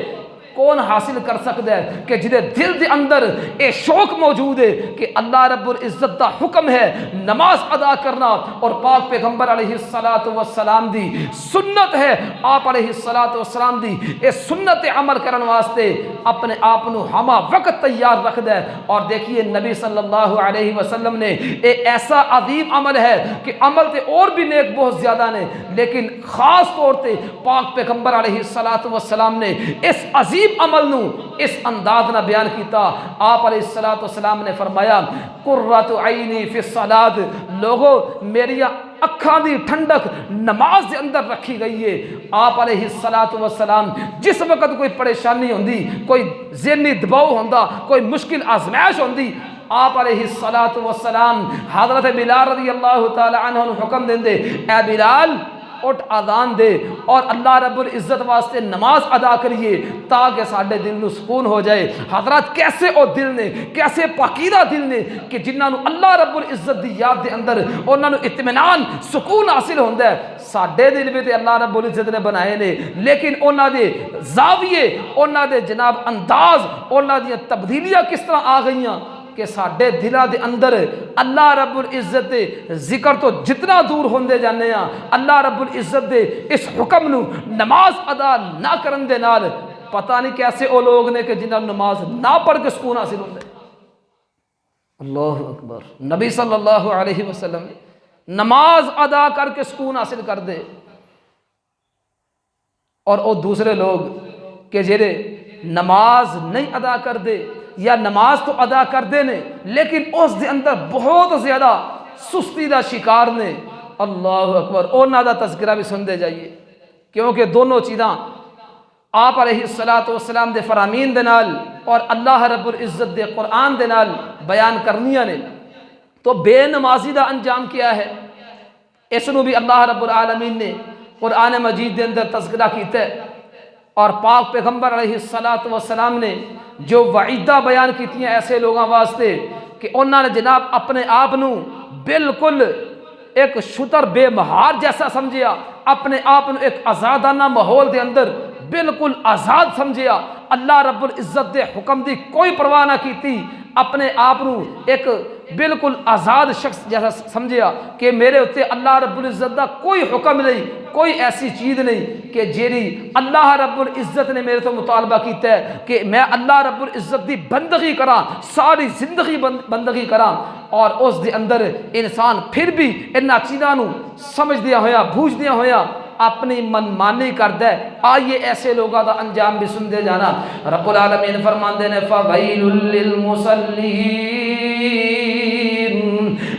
کون حاصل کر سکتا ہے کہ جدے دل دے اندر اے شوق موجود ہے کہ اللہ رب العزت دا حکم ہے نماز ادا کرنا، اور پاک پیغمبر علیہ السلام دی سنت ہے، آپ علیہ السلام دی اے سنت عمل کرن واسطے اپنے آپ نو ہما وقت تیار رکھ دے۔ اور دیکھیے نبی صلی اللہ علیہ وسلم نے اے ایسا عظیم عمل ہے کہ عمل تے اور بھی نیک بہت زیادہ نے، لیکن خاص طور تے پاک پیغمبر علیہ السلام نے اس عظیم عمل نو اس انداز نہ بیان کیتا۔ آپ علیہ السلام نے فرمایا قرۃ عینی فی الصلاۃ، لوگو میری اکھاں دی ٹھنڈک نماز دے اندر رکھی گئی ہے۔ آپ علیہ السلام جس وقت کوئی پریشانی ہوندی، کوئی ذہنی دباؤ ہوندا، کوئی مشکل آزمائش ہوندی، آپ علیہ السلام حضرت بلال رضی اللہ تعالی عنہ حکم دیندے اے بلال اٹھ آذان دے اور اللہ رب العزت واسطے نماز ادا کریے تاکہ ساڈے دل نو سکون ہو جائے۔ حضرات کیسے او دل نے، کیسے پاکیزہ دل نے کہ جنہاں نو اللہ رب العزت دی یاد دے اندر انہاں نو اطمینان سکون حاصل ہوندا ہے۔ ساڈے دل بھی تے اللہ رب العزت نے بنائے نے، لیکن انہاں دے زاویے، انہاں دے جناب انداز، انہاں دی تبدیلیاں کس طرح آ گئیاں کہ ساڈے دلاں دے اندر اللہ رب العزت دے ذکر تو جتنا دور ہوندے جانے ہاں، اللہ رب العزت دے اس حکم نو نماز ادا نہ کرن دے نال پتہ نہیں کیسے او لوگ نے کہ جنہاں نماز نہ پڑھ کے سکون حاصل ہوندے۔ اللہ اکبر، نبی صلی اللہ علیہ وسلم نماز ادا کر کے سکون حاصل کر دے، اور او دوسرے لوگ کہ جڑے نماز نہیں ادا کر دے یا نماز تو ادا کر دے نے لیکن اس دے اندر بہت زیادہ سستی دا شکار نے۔ اللہ اکبر، انہاں دا تذکرہ بھی سن دے جائیے، کیونکہ دونوں چیزاں آپ علیہ السلام دے فرامین دے نال اور اللہ رب العزت دے قرآن دے نال بیان کرنیاں نے۔ تو بے نمازی دا انجام کیا ہے، اس نو بھی اللہ رب العالمین نے قرآن مجید دے اندر تذکرہ کیتا ہے، اور پاک پیغمبر علیہ السلام نے جو وعیدہ بیان کیتی ہیں ایسے لوگوں واسطے کہ انہوں نے جناب اپنے آپ نو بالکل ایک شتر بے مہار جیسا سمجھیا، اپنے آپ نو ایک آزادانہ ماحول دے اندر بالکل آزاد سمجھیا، اللہ رب العزت دے حکم دی کوئی پرواہ نہ کیتی، اپنے آپ نو ایک بالکل آزاد شخص جیسا سمجھیا کہ میرے اتنے اللہ رب العزت دا کوئی حکم نہیں، کوئی ایسی چیز نہیں کہ جیری اللہ رب العزت نے میرے تو مطالبہ کیتا ہے کہ میں اللہ رب العزت دی بندگی کراں، ساری زندگی بندگی کراں۔ اور اس دے اندر انسان پھر بھی انہاں چیزاں نو سمجھ دیا ہویا، بوجھ دیا ہویا اپنی من مانی کردا ہے۔ آئیے ایسے لوگوں دا انجام بھی سن دے جانا۔ رب العالمین فرماندے نے فَوَيْلٌ لِّلْمُصَلِّينَ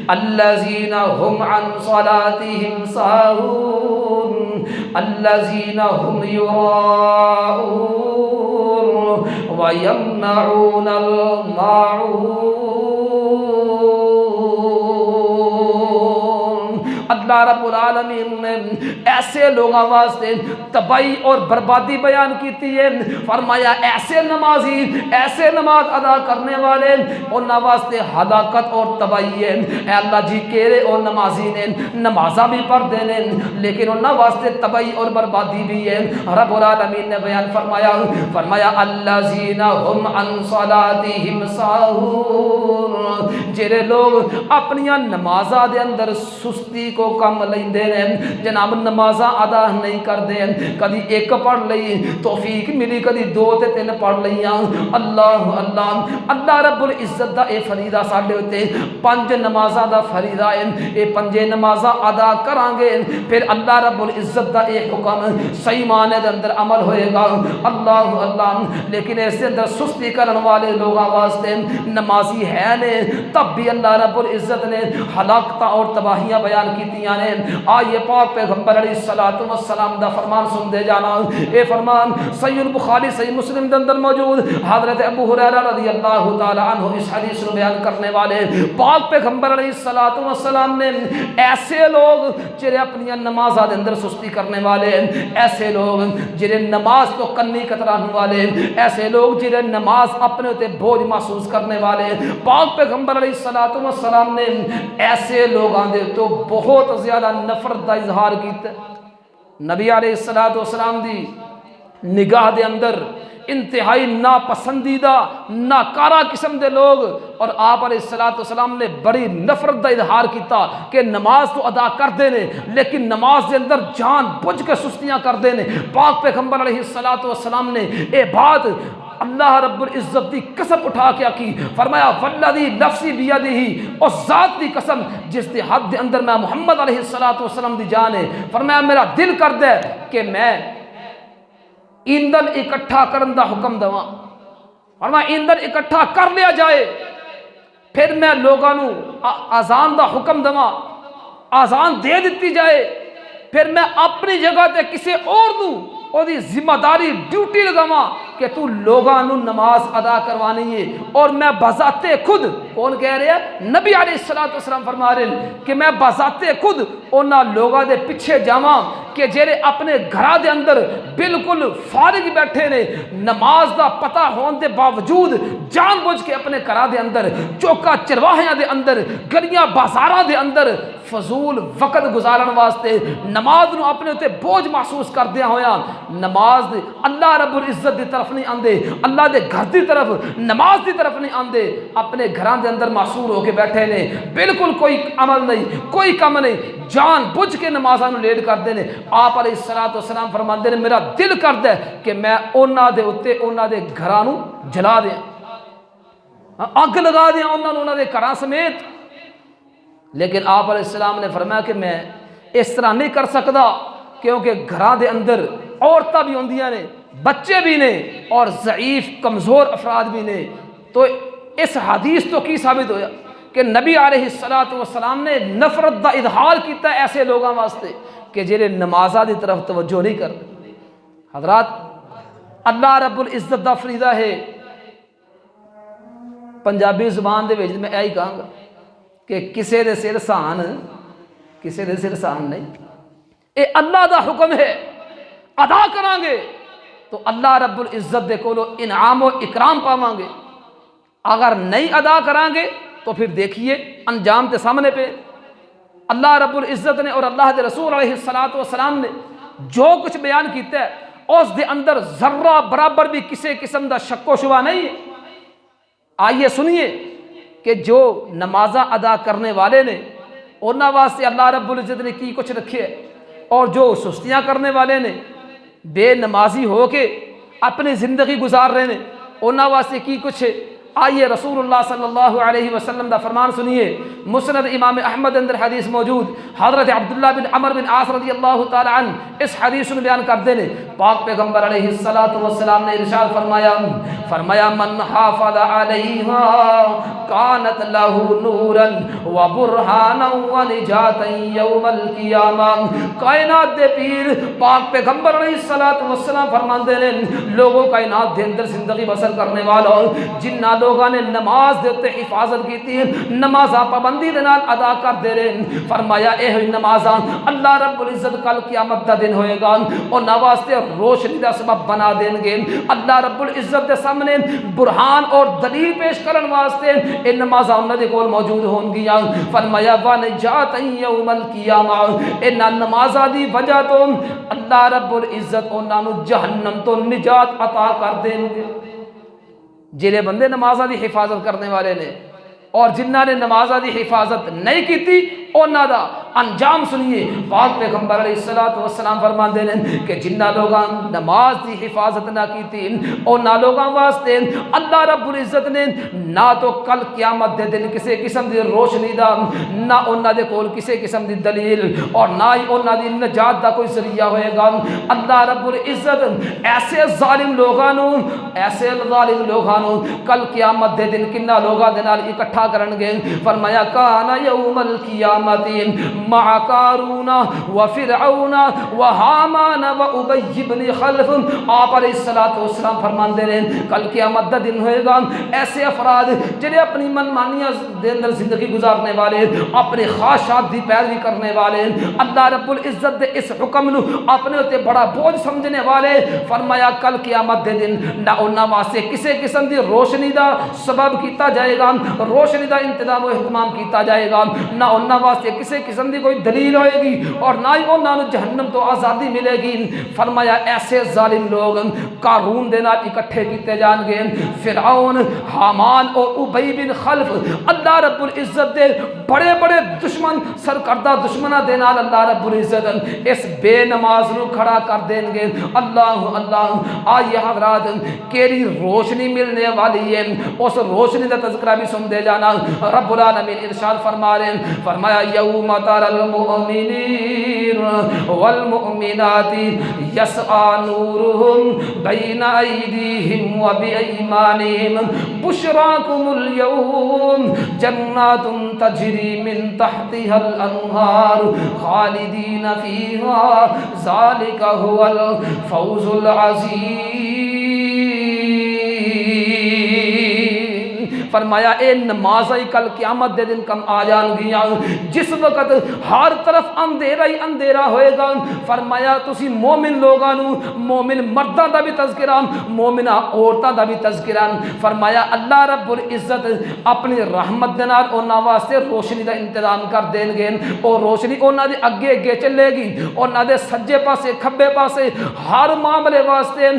الَّذِينَ هُمْ عَنْ صَلَاتِهِمْ سَاهُونَ الَّذِينَ هُمْ يُرَاءُونَ وَيَمْنَعُونَ الْمَاعُونَ۔ اللہ رب العالمین نے ایسے لوگوں واسطے تباہی اور بربادی بیان کیتی ہے، فرمایا ایسے نمازی، ایسے نماز ادا کرنے والے انہاں واسطے ہلاکت اور تباہی ہے۔ اے اللہ جی کہڑے اور نمازی نے نمازاں بھی پڑھتے ہیں لیکن انہاں واسطے تباہی اور بربادی بھی ہے۔ رب العالمین نے بیان فرمایا الذین هم عن صلاتهم ساہون، جڑے لوگ اپنی نمازاں دے اندر سستی کو کم لیندے ہیں، جناب نمازاں ادا نہیں کردے ہیں، کدی ایک پڑھ لئی توفیق ملی، کدی دو تے تین پڑھ لئیاں۔ اللہ اللہ اللہ رب العزت دا اے فریضہ ساڈے تے 5 نمازاں دا فریضہ ہے، اے 5 نمازاں ادا کران گے پھر اللہ رب العزت دا اے حکم صحیح معنی دے اندر عمل ہوئے گا۔ اللہ اللہ، لیکن اس دے اندر سستی کرن والے لوگاں واسطے نمازی ہے نے تب بھی اللہ رب العزت نے ہلاکتاں اور تباہیاں بیان کیتیاں نے۔ آئیے پاک پیغمبر علیہ السلام دا فرمان سن دے جانا۔ اے فرمان صحیح البخاری صحیح مسلم دے اندر موجود، حضرت ابو ہریرہ رضی اللہ تعالی عنہ اس حدیث کو بیان کرنے والے پاک پیغمبر علیہ السلام نے ایسے لوگ جنہیں اپنی نمازاں دے اندر سستی کرنے والے، ایسے لوگ جنہیں نماز تو کنی کترانے والے، ایسے لوگ جنہیں نماز اپنے تے بوجھ محسوس کرنے والے، پاک پیغمبر علیہ السلام نے ایسے لوگاں دے تو بہت زیادہ نفرت دا اظہار کیتا۔ نبی علیہ السلام دی نگاہ دے اندر انتہائی ناپسندیدہ ناکارہ قسم دے لوگ، اور آپ علیہ السلام نے بڑی نفرت دا اظہار کیتا کہ نماز تو ادا کر دینے لیکن نماز دے اندر جان بوجھ کے سستیاں کر دینے۔ پاک پیغمبر علیہ السلام نے اے بات اللہ رب العزت دی قسم اٹھا کے کی، فرمایا والذی نفسی بیدہ، اس ذات دی قسم جس دی حد دے اندر میں محمد علیہ السلام دی جان ہے، فرمایا میرا دل کر دے کہ میں ایندھن اکٹھا کرن دا حکم دواں، فرمایا ایندھن اکٹھا کر لیا جائے پھر میں لوگاں نو آزان دا حکم دواں، آزان دے دیتی جائے، پھر میں اپنی جگہ تے کسی اور نو او دی ذمہ داری ڈیوٹی لگاواں کہ تو لوگاں نو نماز ادا کروانی ہے، اور میں بذات خود، کون کہہ رہے ہیں؟ نبی علیہ السلام فرما رہے ہیں کہ میں بذات خود انہاں لوگاں دے پیچھے جاواں کہ جڑے اپنے گھراں دے اندر بالکل فارغ بیٹھے نے، نماز دا پتہ ہون دے باوجود جان بوجھ کے اپنے گھراں دے اندر، چوکا چرواہیاں دے اندر، گلیاں بازاراں دے اندر فضول وقت گزارن واسطے نماز نو اپنے تے بوجھ محسوس کردیا ہویا نماز اللہ رب العزت دی طرف نہیں آندے، اللہ دے گھر دی طرف، نماز دی طرف نہیں آندے، اپنے گھران دے اندر محصور ہو کے بیٹھے نے، بالکل کوئی عمل نہیں، کوئی کم نہیں، جان بوجھ کے نمازاں نو لیٹ کردے نے۔ آپ علیہ السلام فرماندے نے میرا دل کردا ہے کہ میں انہاں دے اوتے انہاں دے گھراں نو جلا دیاں، اگ لگا دیاں انہاں نو انہاں دے گھراں سمیت، لیکن آپ علیہ السلام نے فرمایا کہ میں اس طرح نہیں کر سکتا، کیونکہ گھراں دے اندر عورتاں بھی ہوندیاں نے، بچے بھی نے، اور ضعیف کمزور افراد بھی نے۔ تو اس حدیث تو کی ثابت ہویا کہ نبی علیہ السلام نے نفرت دا اظہار کیتا ہے ایسے لوگاں واسطے کہ جنہیں نمازاں دی طرف توجہ نہیں کرتے۔ حضرات، اللہ رب العزت دا فریضہ ہے، پنجابی زبان دے وچ میں یہی کہاں گا کہ کسے دے سر سان، کسے دے سر سان نہیں، اے اللہ دا حکم ہے، ادا کران گے تو اللہ رب العزت دے کولو انعام و اکرام پاواں گے، اگر نہیں ادا کران گے تو پھر دیکھیے انجام تے سامنے پہ۔ اللہ رب العزت نے اور اللہ دے رسول علیہ السلام نے جو کچھ بیان کیتا ہے اس دے اندر ذرہ برابر بھی کسی قسم دا شک و شبہ نہیں ہے۔ آئیے سنیے کہ جو نمازاں ادا کرنے والے نے انہاں واسطے اللہ رب العزت نے کی کچھ رکھے ہے، اور جو سستیاں کرنے والے نے، بے نمازی ہو کے اپنی زندگی گزار رہے نے، انہاں واسطے کی کچھ ہے۔ آئیے رسول اللہ صلی اللہ علیہ وسلم دا فرمان سنیے، مسند امام احمد اندر حدیث موجود، حضرت عبداللہ بن عمر بن عاص رضی اللہ تعالی عنہ اس حدیث میں بیان کرتے ہیں، پاک پیغمبر علیہ السلام نے ارشاد فرمایا من حافظ علیہا کانت لہ نورا و برہانا و نجاتا یوم القیامہ۔ کائنات دے پیر پاک پیغمبر علیہ السلام فرماندے ہیں، لوگوں کائنات دے اندر زندگی بسر کرنے والوں جنہ لوگاں نے نماز دے تے حفاظت کیتی ہے، نمازاں پابندی دے نال ادا کر دے رہے، فرمایا اے ہوئی نمازاں اللہ رب العزت کل قیامت دا دن ہوئے گا اور نواستے روشنی دا سبب بنا دیں گے۔ اللہ رب العزت دے سامنے برہان اور دلیل پیش کرن واسطے اے نمازاں انہاں دے کول موجود ہون گیاں۔ فرمایا وَنَجَاتًا یوم القیامہ، انہاں نمازاں دی وجہ تو اللہ رب العزت انہاں نو جہنم تو نجات عطا کر دیں گے۔ جنہیں بندے نمازاں دی حفاظت کرنے والے نے اور جنہاں نے نمازاں دی حفاظت نہیں کیتی انہاں دا انجام سنیے، پاک پیغمبر علیہ السلام فرماندے ہیں کہ جنہ لوگاں نماز دی حفاظت نہ کیتی انہاں لوگاں واسطے اللہ رب العزت نے نہ تو کل قیامت دے دن کسی قسم دی روشنی دا، نہ انہاں دے کول کسی قسم دی دلیل، اور نہ ہی انہاں دی نجات دا کوئی ذریعہ ہوئے گا۔ اللہ رب العزت ایسے ظالم لوگاں نو کل قیامت دے دن کنہ لوگاں دے نال اکٹھا کرن گے۔ فرمایا کانا یوم القیامت مع قارون و فرعون و حامان و ابی بن خلف۔ آپ علیہ السلام فرماندے ہیں کل قیامت دا دن ہوئے گا، ایسے افراد جنہیں اپنی منمانیاں دے اندر زندگی گزارنے والے، اپنے خواہشات دی پیروی کرنے والے، اللہ رب العزت دے اس حکم نو اپنے ہوتے بڑا بوجھ سمجھنے والے، فرمایا کل قیامت دے دن نہ انہاں واسطے کسی قسم دی روشنی دا سبب کیتا جائے گا، روشنی دا انتظام و اہتمام کیتا جائے گا، نہ انہاں واسطے کسی قسم دی کوئی دلیل ہوئے گی، اور نہ ہی انہاں نو جہنم تو آزادی ملے گی۔ فرمایا ایسے ظالم لوگ قارون دے نال اکٹھے کیتے جان گے، فرعون، حامان اور ابی بن خلف، اللہ رب العزت دے بڑے بڑے دشمن، سرکردہ دشمنہ دے نال اللہ رب العزت اس بے نماز نو کھڑا کر دیں گے۔ اللہ اللہ، آئیے حضرات کیری روشنی ملنے والی ہے، اس روشنی کا تذکرہ بھی سن دے جانا۔ رب العالمین ارشاد فرما رہے ہیں، فرمایا یوم تری المؤمنین والمؤمنات یسعی نورهم بین ایدیہم و بایمانہم بشراکم اليوم جنات تجری من تحتها الانہار خالدین فیہا ذالک هو الفوز العظیم۔ فرمایا اے نماز ہی کل قیامت دے دن کم آ جان گیا جس وقت ہر طرف اندھیرا ہی اندھیرا ہوئے گا۔ فرمایا تسی مومن لوگاں نو مومن مرداں دا بھی تذکرہ مومنہ عورتاں دا بھی تذکرہ۔ فرمایا اللہ رب العزت اپنی رحمت دے نال انہاں واسطے روشنی دا انتظام کر دین گے، اور روشنی انہاں دے اگے اگے چلے گی، انہاں دے سجے پاسے کھبے پاسے ہر معاملے واسطے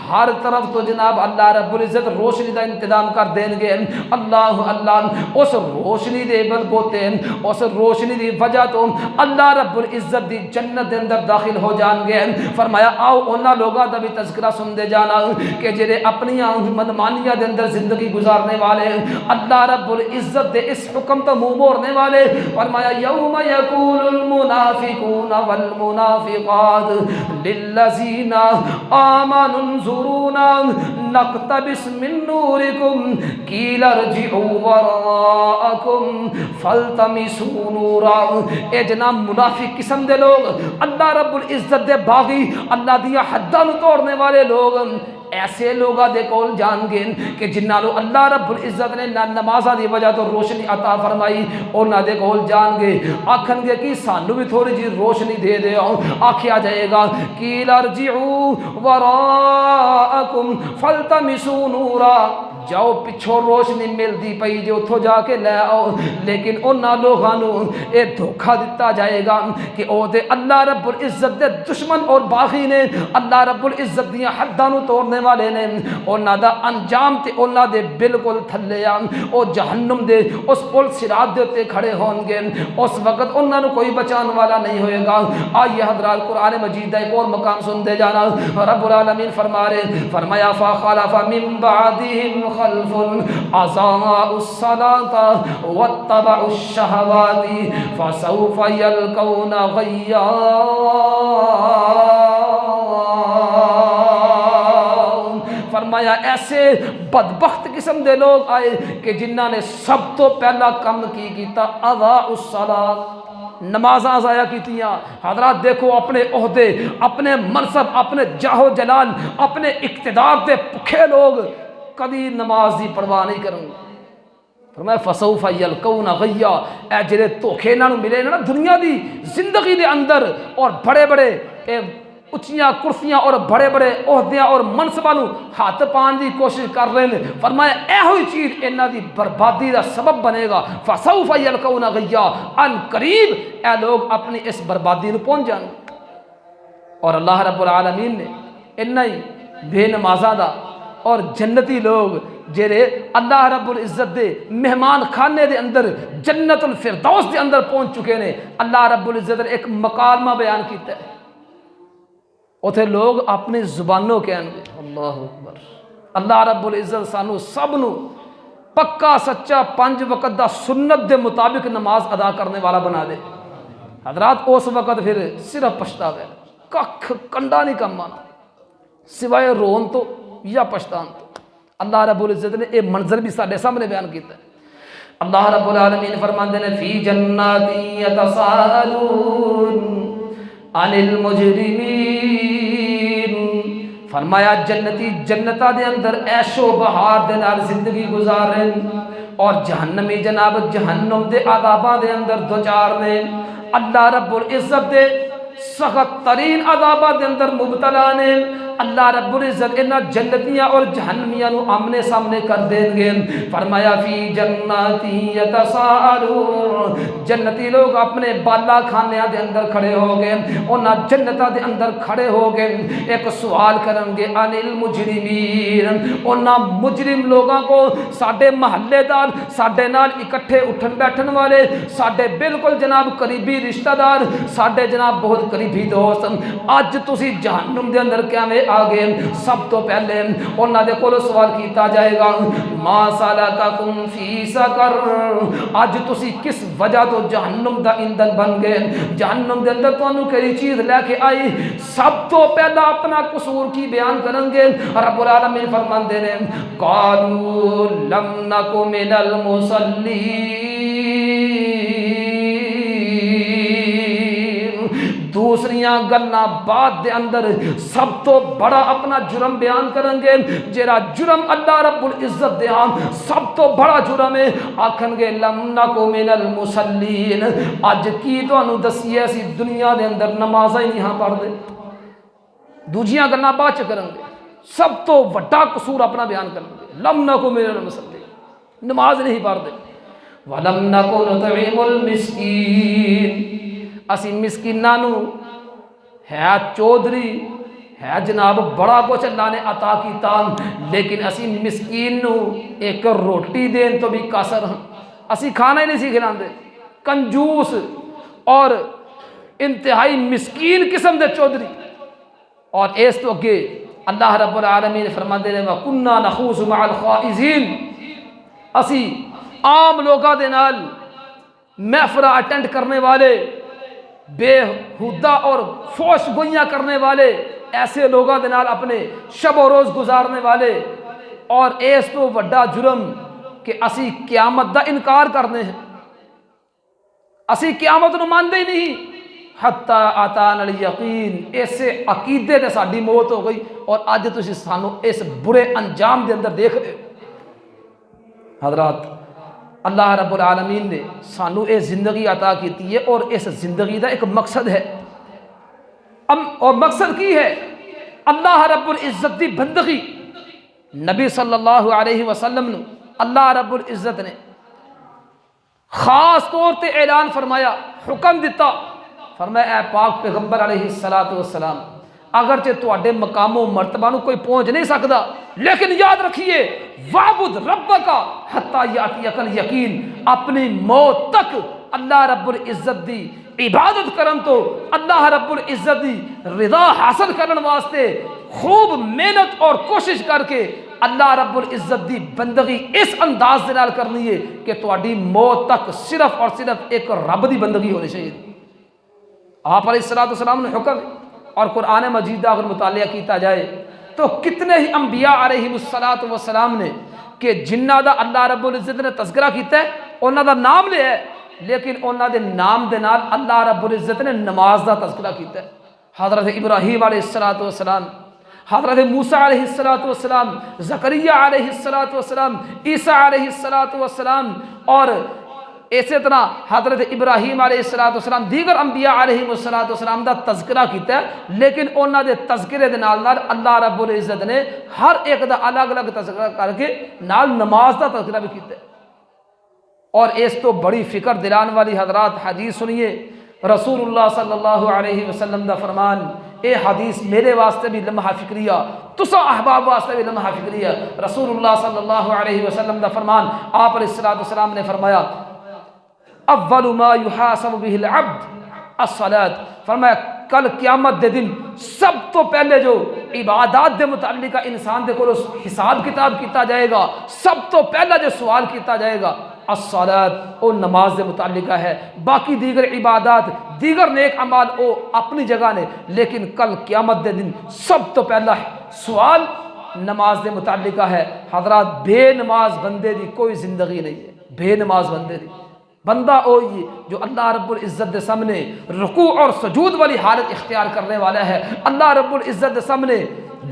ہر طرف تو جناب اللہ رب العزت روشنی دا انتظام کر دین گے۔ اللہ اللہ اس روشنی دے بل بوتے اس روشنی دی وجہ تو اللہ رب العزت دی جنت دے اندر داخل ہو جان گے۔ فرمایا آؤ انہاں لوگاں دا بھی تذکرہ سن دے جانا کہ جڑے اپنی منمانیاں دے اندر زندگی گزارنے والے اللہ رب العزت دے اس حکم تو منہ موڑنے والے۔ فرمایا یوم یقول المنافقون والمنافقات للذین آمنوا انظرونا نقتبس من نورکم قیل ارجعوا وراءکم فالتمسوا نورا۔ اے جناب منافق قسم دے لوگ، اللہ رب العزت دے باغی، اللہ دیا حداں نو توڑنے والے لوگ ایسے لوگاں دے کول جان گے کہ جنہاں نو اللہ رب العزت نے نمازاں دی وجہ تو روشنی عطا فرمائی، انہاں دے کول جان گے آکھن گے کہ سانو بھی تھوڑی جی روشنی دے دیو۔ آکھیا جائے گا قیل ارجعوا وراءکم فالتمسوا نورا، جاؤ پچھو روشنی ملتی پئی جو اتھو جا کے لے آؤ۔ لیکن انہاں لوگاں نو اے دھوکھا دتا جائے گا کہ او دے اللہ رب العزت دے دشمن اور باغی نے، اللہ رب العزت دیاں حداں نو توڑنے والے نے، انہاں دا انجام تے انہاں دے بالکل تھلے آ او جہنم دے اس پل صراط دے تے کھڑے ہون گے۔ اس وقت انہاں نو کوئی بچان والا نہیں ہوئے گا۔ آئیے حضرات قرآن مجید دا ایک اور مقام سن دے جانا، رب العالمین فرما رہے، فرمایا فخلف من بعدهم خلف اضاعوا الصلاة واتبعوا الشهوات فسوف يلقون غيا۔ فرمایا ایسے بدبخت قسم دے لوگ آئے کہ جنہاں نے سب تو پہلا کم کی کیتا اضاعوا الصلاة، نمازاں ضائع کیتیاں۔ حضرات دیکھو اپنے عہدے، اپنے منصب، اپنے جاہ و جلال، اپنے اقتدار دے بھکھے لوگ کبھی نماز دی پرواہ نہیں کریں گے۔ فرمایا فسوف یلقون غیا، اے جڑے دھوکھے انہاں نوں ملے نا دنیا دی زندگی دے اندر، اور بڑے بڑے اچھیاں کرسیاں اور بڑے بڑے عہدیاں اور منصباں نوں ہاتھ پان دی کوشش کر رہے ہیں۔ فرمایا ایہو ہی چیز انہاں دی بربادی دا سبب بنے گا۔ فسوف یلقون غیا، ان قریب اے لوگ اپنی اس بربادی نوں پہنچ جان۔ اور اللہ رب العالمین نے انہاں ہی بے نمازاں دا اور جنتی لوگ جڑے اللہ رب العزت دے مہمان خانے دے اندر جنت الفردوس دے اندر پہنچ چکے نے، اللہ رب العزت نے ایک مکالمہ بیان کیتا ہے۔ اتھے لوگ اپنی زبانوں کہیں گے اللہ اکبر، اللہ رب العزت سانو سب نو پکا سچا 5 وقت دا سنت دے مطابق نماز ادا کرنے والا بنا دے۔ حضرات اس وقت پھر صرف پچھتاوے، ککھ کنڈا نہیں کم آنا سوائے رون تو یا پشتان تو۔ اللہ رب العزت نے یہ منظر بھی سارے سامنے بیان کیتا ہے۔ اللہ رب العالمین فرماندے نے فی جنات یتساءلون عن المجرمین، فرمایا جنتی جنتاں دے اندر عیش و بہار دے نال زندگی گزار رہے ہیں، اور جہنمی جناب جہنم دے عذاباں دے اندر دوچار نے، اللہ رب العزت دے سخت ترین عذاباں دے اندر مبتلا نے۔ اللہ رب العزت انہاں جنتیاں اور جہنمیاں نو آمنے سامنے کر دیں گے۔ فرمایا فی جنات یتساءلون، جنتی لوگ اپنے بالا خانیاں دے اندر کھڑے ہو گئے، انہاں جنتاں دے اندر کھڑے ہو گئے، ایک سوال کرن گے عن المجرمین، انہاں مجرم لوگاں کو، ساڈے محلے دار، ساڈے نال اکٹھے اٹھن بیٹھن والے، ساڈے بالکل جناب قریبی رشتہ دار، ساڈے جناب بہت قریبی دوست، اج تسی جہنم دے اندر کیویں آگے؟ سب تو پہلے انہاں دے کول سوال کیتا جائے گا ما سلککم فی سقر، اج تسی کس وجہ تو جہنم دا ایندھن بن گئے؟ جہنم دے اندر تانوں کیڑی چیز لے کے آئی؟ سب تو پہلا اپنا قصور کی بیان کریں گے۔ رب العالمین فرماندے نے قالوا لم نک من المصلین، دوسریاں گلاں بعد دے اندر سب تو بڑا اپنا جرم بیان کریں گے، جیڑا جرم اللہ رب العزت دے ہاں سب تو بڑا جرم ہے، آکھن گے لم نکو من المصلین، اج کی تانوں دسیے اسی دنیا دے اندر نمازاں ہی نہیں ہاں پڑھ دے، دوجیاں گلاں بعد چ کریں گے، سب تو وڈا قصور اپنا بیان کریں گے، لم نکو من المصلین، نماز نہیں پڑھ دے، وَلَمْ نَكُ نُطْعِمُ الْمِسْكِينَ، اسی مسکیناں نو ہے چودھری ہے جناب بڑا کچھ اللہ نے عطا کیتا، لیکن اسی مسکین نو ایک روٹی دین تو بھی قاصر ہاں، اسی کھانا ہی نہیں سی کھلاندے، کنجوس اور انتہائی مسکین قسم دے چودھری۔ اور اس تو اگے اللہ رب العالمین فرماندے نے وَكُنَّا نَخُوضُ مَعَ الْخَائِضِينَ، اسی عام لوگاں دے نال محفل اٹینڈ کرنے والے، بے ہودہ اور فوش گوئیاں کرنے والے، ایسے لوگاں دے نال اپنے شب و روز گزارنے والے، اور اس تو وڈا جرم کہ اسی قیامت دا انکار کرنے ہیں، اسی قیامت نو مانتے ہی نہیں، حتی آتانا الیقین، ایسے عقیدے تے ساڈی موت ہو گئی، اور اج تسی سانو اس برے انجام دے اندر دیکھ رہے ہو۔ حضرات اللہ رب العالمین نے سانو اے زندگی عطا کیتی ہے، اور اس زندگی دا ایک مقصد ہے، اور مقصد کی ہے اللہ رب العزت دی بندگی۔ نبی صلی اللہ علیہ وسلم نے اللہ رب العزت نے خاص طور تے اعلان فرمایا، حکم دیتا، فرمایا اے پاک پیغمبر علیہ السلام، اگرچہ تواڈے مقام و مرتبہ نو کوئی پہنچ نہیں سکتا، لیکن یاد رکھیے وعبد ربک حتی یاتیک الیقین، اپنی موت تک اللہ رب العزت دی عبادت کرن تو اللہ رب العزت دی رضا حاصل کرن واسطے خوب محنت اور کوشش کر کے اللہ رب العزت دی بندگی اس انداز دے نال کرنی ہے کہ تواڈی موت تک صرف اور صرف ایک رب دی بندگی ہونی چاہیے۔ آپ علیہ السلام نے حکم، اور قرآن مجید اگر مطالعہ کیتا جائے تو کتنے ہی انبیاء علیہ السلام نے کہ جنہ دا اللہ رب العزت نے تذکرہ کیتا ہے، انہاں دا نام لیا ہے، لیکن انہاں دے نام دے نال اللہ رب العزت نے نماز دا تذکرہ کیتا ہے۔ حضرت ابراہیم علیہ السلام، حضرت موسیٰ علیہ السلام، زکریا علیہ السلام، عیسیٰ علیہ السلام، اور اسی طرح حضرت ابراہیم علیہ السلام دیگر انبیاء علیہ السلام دا تذکرہ کیتا ہے، لیکن انہاں دے تذکرے دے نال اللہ رب العزت نے ہر ایک دا الگ الگ تذکرہ کر کے نال نماز دا تذکرہ بھی کیتا ہے۔ اور اس تو بڑی فکر دلان والی حضرات حدیث سنیے، رسول اللہ صلی اللہ علیہ وسلم دا فرمان، اے حدیث میرے واسطے بھی لمحہ فکریہ، تسا احباب واسطے بھی لمحہ فکریہ۔ رسول اللہ صلی اللہ علیہ وسلم دا فرمان، آپ علیہ السلام نے فرمایا اول ما یحاسب به العبد الصلاۃ، فرمایا کل قیامت دے دن سب تو پہلے جو عبادات دے متعلق انسان دے کو حساب کتاب کیتا جائے گا، سب تو پہلا جو سوال کیتا جائے گا الصلاۃ، او نماز دے متعلقہ ہے، باقی دیگر عبادات دیگر نیک اعمال او اپنی جگہ نے، لیکن کل قیامت دے دن سب تو پہلا سوال نماز دے متعلقہ ہے۔ حضرات بے نماز بندے دی کوئی زندگی نہیں ہے، بے نماز بندے دی، بندہ وہی جو اللہ رب العزت دے سامنے رکوع اور سجود والی حالت اختیار کرنے والا ہے، اللہ رب العزت دے سامنے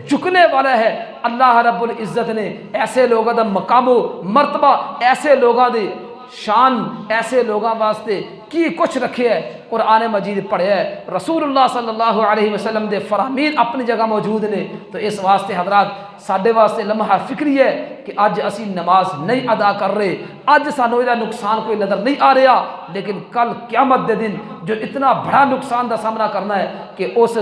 جھکنے والا ہے۔ اللہ رب العزت نے ایسے لوگوں دا مقام و مرتبہ، ایسے لوگوں دی شان، ایسے لوگوں واسطے کی کچھ رکھے ہے، قرآن مجید پڑھے ہے، رسول اللہ صلی اللہ علیہ وسلم دے فرامین اپنی جگہ موجود نے۔ تو اس واسطے حضرات ساڈے واسطے لمحہ فکری ہے کہ اج اسی نماز نہیں ادا کر رہے، اج سانو یہ نقصان کوئی نظر نہیں آ رہا، لیکن کل قیامت دے دن جو اتنا بڑا نقصان دا سامنا کرنا ہے کہ اس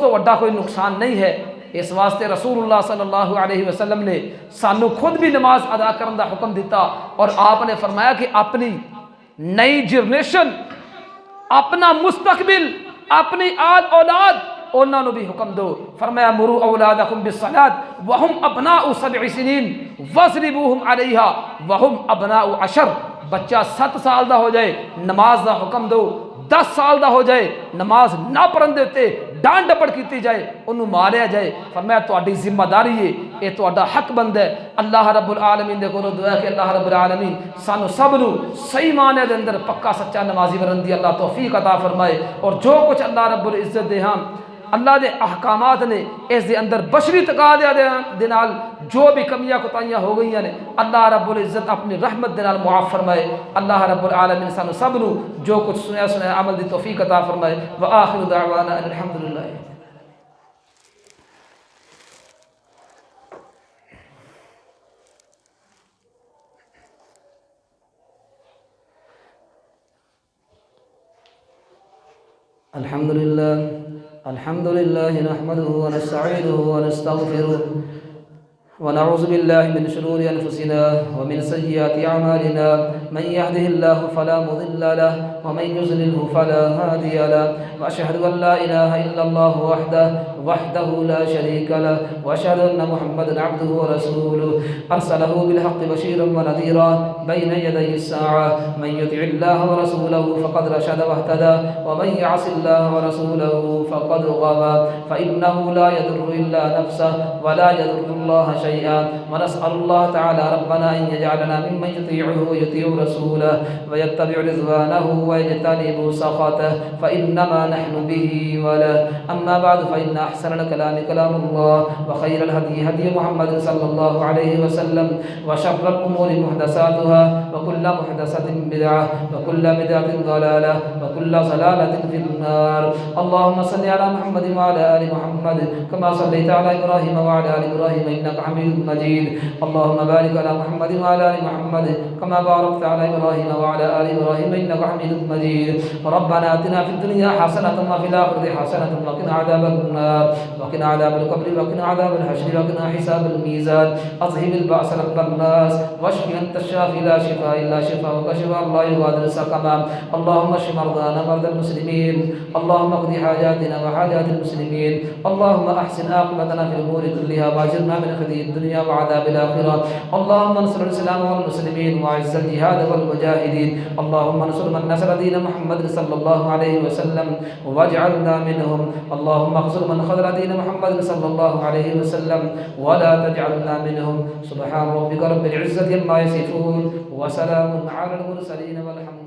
تو وڈا کوئی نقصان نہیں ہے۔ اس واسطے رسول اللہ صلی اللہ علیہ وسلم نے سانو خود بھی نماز ادا کرنے دا حکم دیتا، اور آپ نے فرمایا کہ اپنی نئی جنریشن، اپنا مستقبل، اپنی آل اولاد، انہوں نے بھی حکم دو، فرمایا مروا اولادکم بالصلاۃ وہم ابناء 7 سنین واضربوہم علیہا وہم ابناء 10، بچہ 7 سال دا ہو جائے نماز دا حکم دو، 10 سال دا ہو جائے نماز نہ پڑھن دے تے ڈانٹ ڈپڑ کیتی جائے انہوں ماریا جائے فرمایا تہاڈی ذمہ داری ہے یہ تہاڈا حق بندا ہے اللہ رب العالمین دے کولوں دعا ہے کہ اللہ رب العالمین سانو سب نو صحیح معنی دے اندر پکا سچا نمازی بنن دی اللہ توفیق عطا فرمائے اور جو کچھ اللہ رب العزت دے ہاں اللہ دے احکامات نے اس دے اندر بشری تقاضے دے نال جو بھی کمیاں کوتاہیاں ہو گئی ہیں اللہ رب العزت اپنی رحمت دے نال معاف فرمائے اللہ رب العالمین سانو سب نو جو کچھ سنیا عمل دی توفیق عطا فرمائے وآخر دعوانا ان الحمدللہ الحمد لله نحمده ونستعينه ونستغفره ونعوذ بالله من شرور أنفسنا ومن سيئات أعمالنا من يهده الله فلا مضل له ومن يضلله فلا هادي له وأشهد أن لا إله إلا الله وحده لا شريك له وأشهد أن محمدا عبده ورسوله أرسله بالحق بشيرا ونذيرا بين يدي الساعة من يطع الله ورسوله فقد رشد واهتدى ومن يعص الله ورسوله فقد غوى فإنه لا يضر إلا نفسه ولا يضر الله شيئا ونسأل الله تعالى ربنا أن يجعلنا ممن يطيعه ويطيع رسوله ويتبع رضوانه ويجتنب سخطه فإنما نحن به وله أما بعد فإن أحسن الكلام كلام الله وخير الهدي هدي محمد صلى الله عليه وسلم وشر الأمور محدثاتها وكل محدثة بدعة وكل بدعة ضلالة وكل ضلالة في النار اللهم صل على محمد وعلى آل محمد كما صليت على إبراهيم وعلى آل إبراهيم إنك حميد مجيد اللهم بارك على محمد وعلى آل محمد كما باركت على إبراهيم وعلى آل إبراهيم إنك حميد مجيد ربنا آتنا في الدنيا حسنة وفي الآخرة حسنة وقنا عذاب النار وقنا عذاب القبر وقنا عذاب الحشر وقنا حساب الميزان أذهب البأس رب الناس واشف أنت الشافي لا شفاء إلا شفاءك شفاء لا يغادر سقما اللهم اشف مرضانا مرضى المسلمين اللهم اقض حاجاتنا وحاجات المسلمين اللهم أحسن عاقبتنا في الأمور كلها واجرنا من خزي الدنيا وعذاب الآخرة اللهم انصر الإسلام والمسلمين وأعز الجهاد والمجاهدين اللهم انصر من نصر دين محمد صلى الله عليه وسلم واجعلنا منهم اللهم اخذل من خذل دين محمد صلى الله عليه وسلم ولا تجعلنا منهم سبحان ربك رب العزة عما يصفون وسلام على المرسلين والحمد